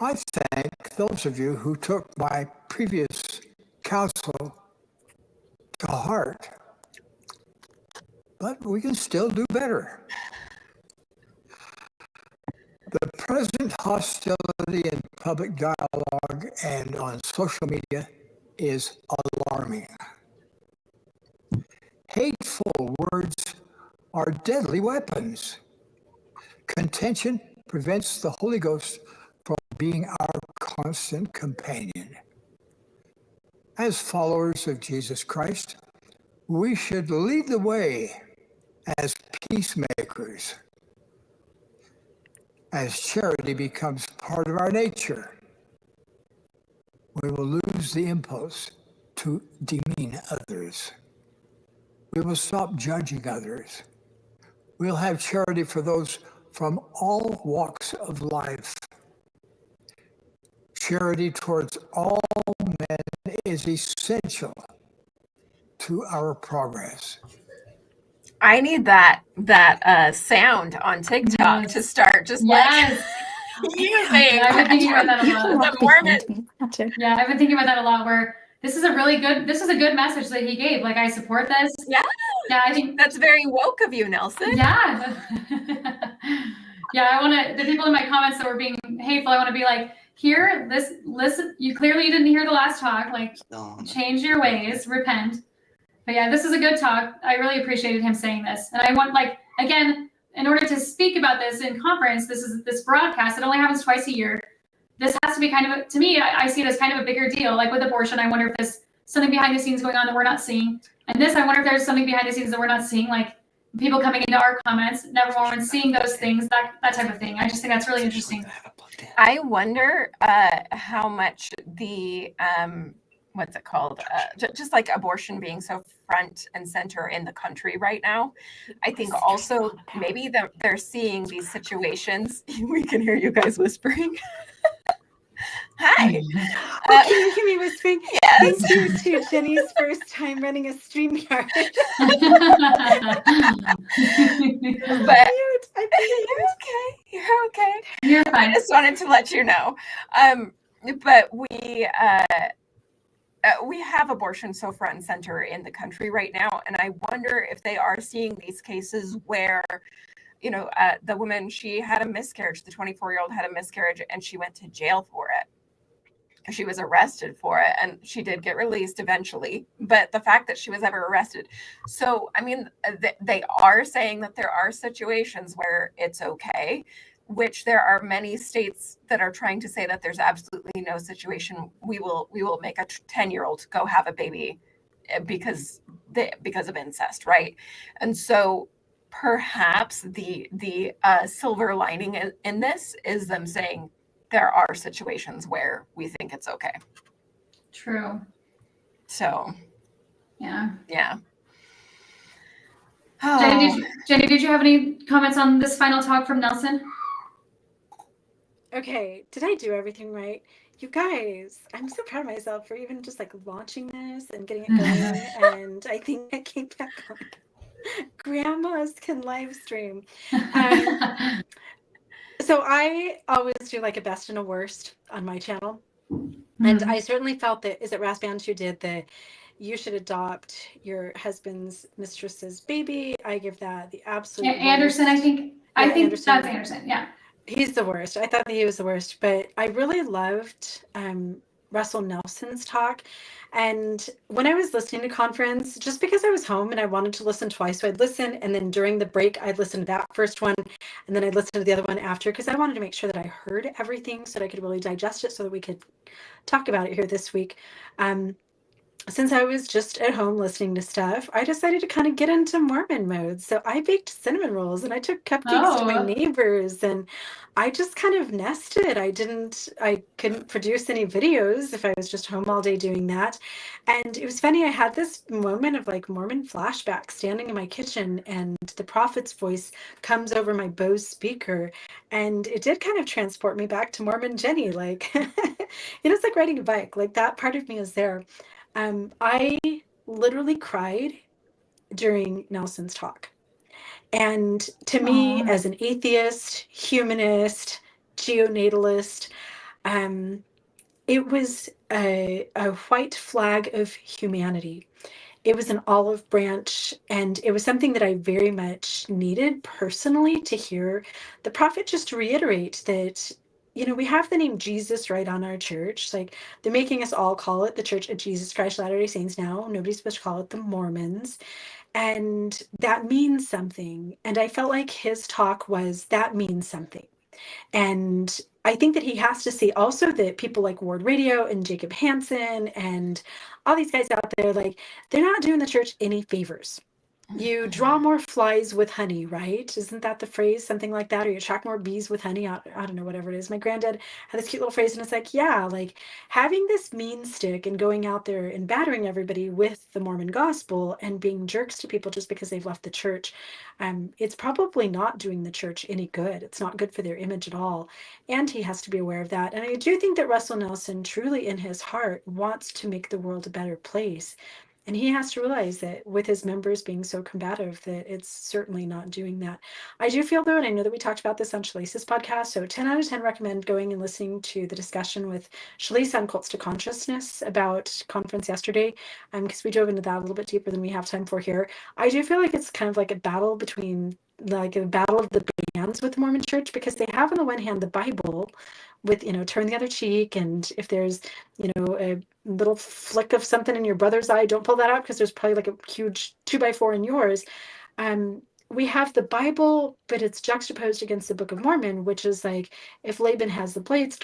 I thank those of you who took my previous counsel to heart, but we can still do better. The present hostility in public dialogue and on social media is alarming. Hateful words are deadly weapons. Contention prevents the Holy Ghost from being our constant companion. As followers of Jesus Christ, we should lead the way as peacemakers. As charity becomes part of our nature, we will lose the impulse to demean others. We will stop judging others. We'll have charity for those from all walks of life. Charity towards all men is essential to our progress. I need that sound on TikTok to start just like using. I've been thinking about that a lot. The Mormon. Yeah, I've been thinking about that a lot. Where this is a good message that he gave. Like, I support this. Yeah. Yeah, I think That's very woke of you, Nelson. Yeah. Yeah, I want to, the people in my comments that were being hateful, I want to be like, here, listen, you clearly didn't hear the last talk. Like, change your ways, repent. But yeah, this is a good talk. I really appreciated him saying this. And I want, like, again, in order to speak about this in conference, this broadcast, it only happens twice a year. This has to be kind of, to me, I see it as kind of a bigger deal. Like with abortion, I wonder if there's something behind the scenes going on that we're not seeing. And this, I wonder if there's something behind the scenes that we're not seeing. Like, people coming into our comments, never Mormons, seeing those things, that type of thing. I just think that's really interesting. I wonder how much the what's it called? Just like abortion being so front and center in the country right now. I think also maybe they're seeing these situations. We can hear you guys whispering. Hi. Oh, can you hear me whispering? Yes. Thank you to Jennie's first time running a StreamYard. But You're okay. You're okay. You're fine. I just wanted to let you know. But we have abortion so front and center in the country right now, and I wonder if they are seeing these cases where, you know, the woman, she had a miscarriage. The 24-year-old had a miscarriage, and she went to jail for it. She was arrested for it, and she did get released eventually. But the fact that she was ever arrested, so I mean, they are saying that there are situations where it's okay, which there are many states that are trying to say that there's absolutely no situation. We will make a 10-year-old go have a baby because of incest, right? And so perhaps the silver lining in this is them saying there are situations where we think it's okay. True. So yeah. Oh. Jennie, did you have any comments on this final talk from Nelson? Okay, did I do everything right? You guys, I'm so proud of myself for even just like launching this and getting it going. And I think I came back on. Grandmas can live stream. So I always do like a best and a worst on my channel. And I certainly felt that, is it Rasband who did the, you should adopt your husband's mistress's baby? I give that the absolute Anderson, worst. I think Anderson. that's Anderson, yeah. He's the worst. I thought that he was the worst, but I really loved Russell Nelson's talk. And when I was listening to conference, just because I was home and I wanted to listen twice, so I'd listen, and then during the break, I'd listen to that first one, and then I'd listen to the other one after, because I wanted to make sure that I heard everything so that I could really digest it so that we could talk about it here this week. Since I was just at home listening to stuff, I decided to kind of get into Mormon mode. So I baked cinnamon rolls and I took cupcakes to my neighbors, and I just kind of nested. I couldn't produce any videos if I was just home all day doing that. And it was funny, I had this moment of like Mormon flashback standing in my kitchen, and the prophet's voice comes over my Bose speaker, and it did kind of transport me back to Mormon Jennie. Like, it's like riding a bike, like that part of me is there. I literally cried during Nelson's talk. And to me, as an atheist, humanist, geonatalist, it was a white flag of humanity. It was an olive branch, and it was something that I very much needed personally to hear the prophet just reiterate that, we have the name Jesus right on our church. Like, they're making us all call it the Church of Jesus Christ Latter-day Saints now. Nobody's supposed to call it the Mormons. And that means something. And I felt like his talk was, that means something. And I think that he has to see also that people like Ward Radio and Jacob Hansen and all these guys out there, like, they're not doing the church any favors. You draw more flies with honey, right? Isn't that the phrase? Something like that. Or you attract more bees with honey. I don't know, whatever it is. My granddad had this cute little phrase, and it's like, yeah, like having this mean stick and going out there and battering everybody with the Mormon gospel and being jerks to people just because they've left the church. It's probably not doing the church any good. It's not good for their image at all. And he has to be aware of that. And I do think that Russell Nelson truly in his heart wants to make the world a better place. And he has to realize that with his members being so combative, that it's certainly not doing that. I do feel, though, and I know that we talked about this on Shalisa's podcast, so 10 out of 10 recommend going and listening to the discussion with Shalisa on Cults to Consciousness about conference yesterday, because we dove into that a little bit deeper than we have time for here. I do feel like it's kind of like a battle between, like a battle of the bands with the Mormon Church, because they have on the one hand the Bible with, turn the other cheek, and if there's, a little flick of something in your brother's eye, don't pull that out because there's probably like a huge 2x4 in yours. We have the Bible, but it's juxtaposed against the Book of Mormon, which is like, if Laban has the blades,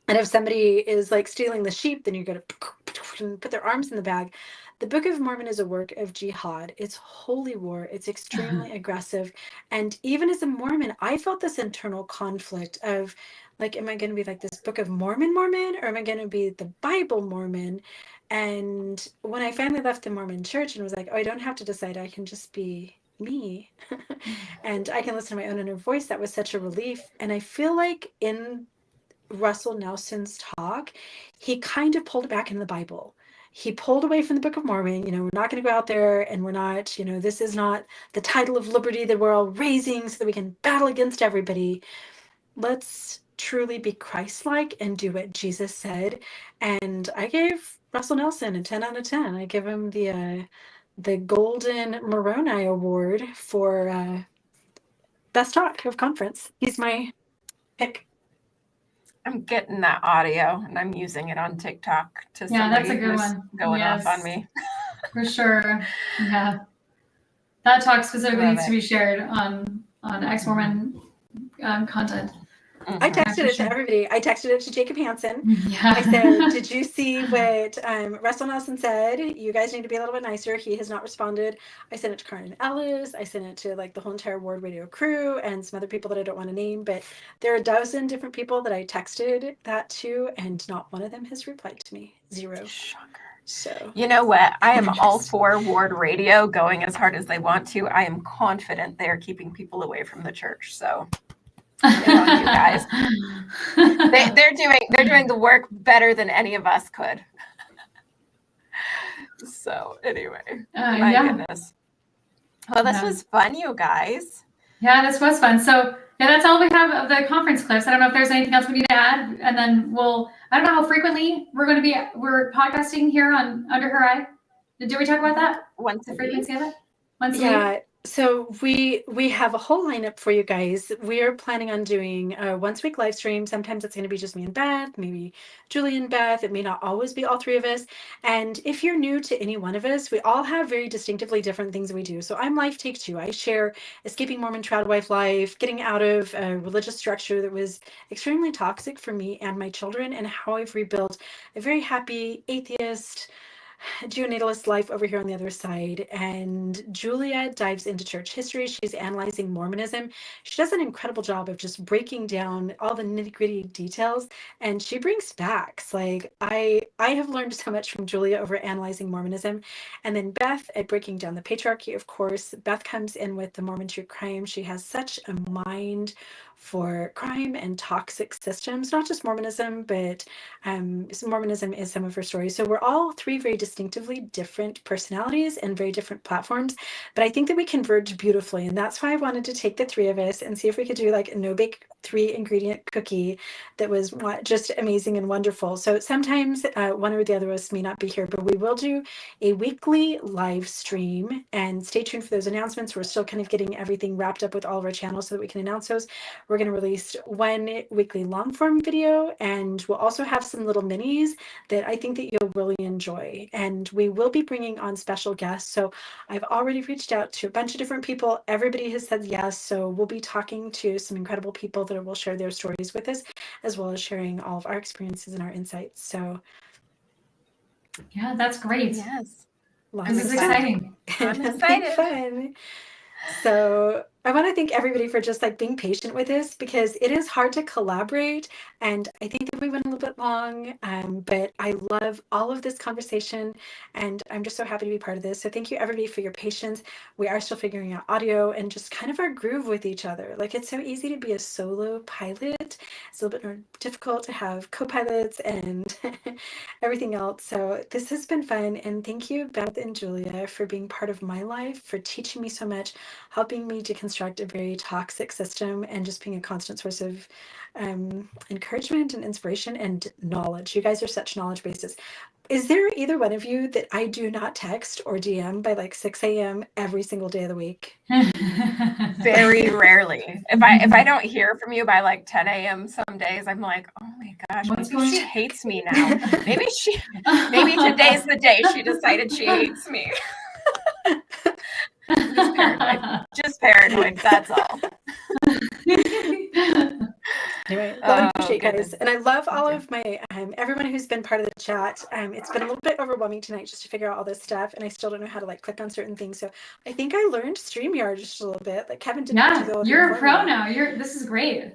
and if somebody is like stealing the sheep, then you're going to put their arms in the bag. The Book of Mormon is a work of jihad. It's holy war. It's extremely aggressive. And even as a Mormon, I felt this internal conflict of like, am I going to be like this Book of Mormon, or am I going to be the Bible Mormon? And when I finally left the Mormon church and was like, oh, I don't have to decide, I can just be me and I can listen to my own inner voice, that was such a relief. And I feel like in Russell Nelson's talk, he kind of pulled it back in the Bible. He pulled away from the Book of Mormon. We're not going to go out there and we're not, this is not the title of liberty that we're all raising so that we can battle against everybody. Let's truly be Christ-like and do what Jesus said. And I gave Russell Nelson a 10 out of 10. I give him the Golden Moroni Award for best talk of conference. He's my pick. I'm getting that audio and I'm using it on TikTok to Yeah, somebody that's a good who's one. going Yes. off on me. For sure. Yeah. That talk specifically Love needs to be shared on ex-Mormon content. I texted it to everybody. I texted it to Jacob Hansen. Yeah. I said, did you see what Russell Nelson said? You guys need to be a little bit nicer. He has not responded. I sent it to Carmen Ellis. I sent it to like the whole entire Ward Radio crew and some other people that I don't want to name. But there are a dozen different people that I texted that to, and not one of them has replied to me. Zero. Shocker. So you know what? I am all for Ward Radio going as hard as they want to. I am confident they are keeping people away from the church. So good on you guys. They're doing the work better than any of us could. So anyway, my goodness. Well, this was fun, you guys. Yeah, this was fun. So yeah, that's all we have of the conference clips. I don't know if there's anything else we need to add, and then I don't know how frequently we're podcasting here on Under Her Eye. Did we talk about that? Once a week. Once a week. So we have a whole lineup for you guys. We are planning on doing a once-a-week live stream. Sometimes it's going to be just me and Beth, maybe Julie and Beth. It may not always be all three of us. And if you're new to any one of us, we all have very distinctively different things we do. So I'm Life Take Two. I share escaping Mormon trad wife life, getting out of a religious structure that was extremely toxic for me and my children, and how I've rebuilt a very happy atheist, Jew-natalist life over here on the other side. And Julia dives into church history. She's analyzing Mormonism. She does an incredible job of just breaking down all the nitty-gritty details, and she brings facts. Like I have learned so much from Julia over analyzing Mormonism. And then Beth at breaking down the patriarchy. Of course, Beth comes in with the Mormon true crime. She has such a mind for crime and toxic systems, not just Mormonism, but Mormonism is some of her stories. So we're all three very distinctively different personalities and very different platforms, but I think that we converge beautifully. And that's why I wanted to take the three of us and see if we could do like a no-bake 3-ingredient cookie that was just amazing and wonderful. So sometimes one or the other of us may not be here, but we will do a weekly live stream, and stay tuned for those announcements. We're still kind of getting everything wrapped up with all of our channels so that we can announce those. We're going to release one weekly long form video, and we'll also have some little minis that I think that you'll really enjoy. And we will be bringing on special guests. So I've already reached out to a bunch of different people. Everybody has said yes. So we'll be talking to some incredible people that will share their stories with us, as well as sharing all of our experiences and our insights. So yeah, that's great. Yes. This is exciting. I'm excited. Fun. So I want to thank everybody for just like being patient with us, because it is hard to collaborate, and I think that we went a little bit long, but I love all of this conversation, and I'm just so happy to be part of this. So thank you everybody for your patience. We are still figuring out audio and just kind of our groove with each other. Like, it's so easy to be a solo pilot. It's a little bit more difficult to have co-pilots and everything else. So this has been fun, and thank you, Beth and Julia, for being part of my life, for teaching me so much, helping me deconstruct a very toxic system, and just being a constant source of encouragement and inspiration and knowledge. You guys are such knowledge bases. Is there either one of you that I do not text or DM by like 6 a.m. every single day of the week? Very rarely. If I don't hear from you by like 10 a.m. some days, I'm like, oh my gosh, maybe she hates me now. Maybe today's the day she decided she hates me. Just paranoid, that's all. Anyway, love and appreciate you guys. goodness. And I love all Thank of my, everyone who's been part of the chat. It's been a little bit overwhelming tonight just to figure out all this stuff. And I still don't know how to like click on certain things. So I think I learned StreamYard just a little bit. Like Kevin didn't have to go over you're it a for pro me. now. This is great.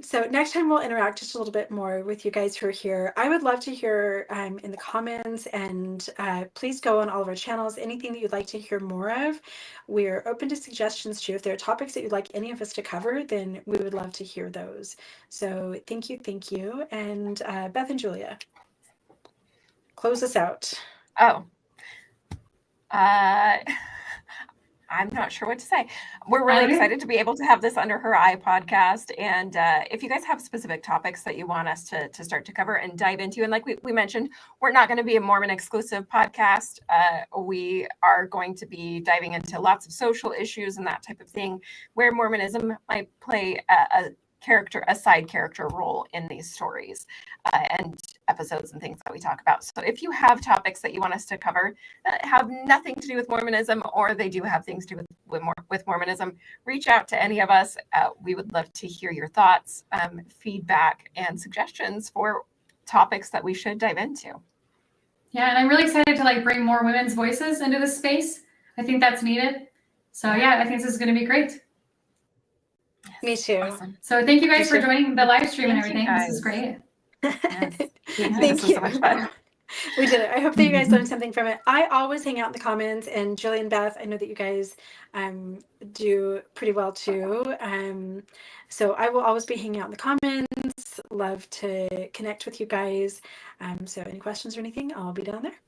So next time we'll interact just a little bit more with you guys who are here. I would love to hear in the comments, and please go on all of our channels, anything that you'd like to hear more of. We're open to suggestions too. If there are topics that you'd like any of us to cover, then we would love to hear those. So thank you. And Beth and Julia, close us out. Oh, I'm not sure what to say. We're really excited to be able to have this Under Her Eye podcast. And if you guys have specific topics that you want us to start to cover and dive into, and like we mentioned, we're not going to be a Mormon exclusive podcast. We are going to be diving into lots of social issues and that type of thing, where Mormonism might play a side character role in these stories and episodes and things that we talk about. So if you have topics that you want us to cover that have nothing to do with Mormonism, or they do have things to do with Mormonism, reach out to any of us. We would love to hear your thoughts, feedback, and suggestions for topics that we should dive into. Yeah, and I'm really excited to like bring more women's voices into this space. I think that's needed. So yeah, I think this is going to be great. Me too. Awesome. So thank you guys for joining the live stream and Thank you, everything. This is guys. great. Yes. Thank This was you. so much fun. We did it. I hope that you guys learned something from it. I always hang out in the comments, and Julie and Beth, I know that you guys do pretty well too. So I will always be hanging out in the comments. Love to connect with you guys. So any questions or anything, I'll be down there.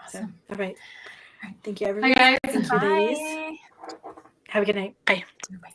Awesome. So, all right. Thank you, everybody. Bye, guys. Thank you, ladies. Bye. Have a good night. Bye. Bye.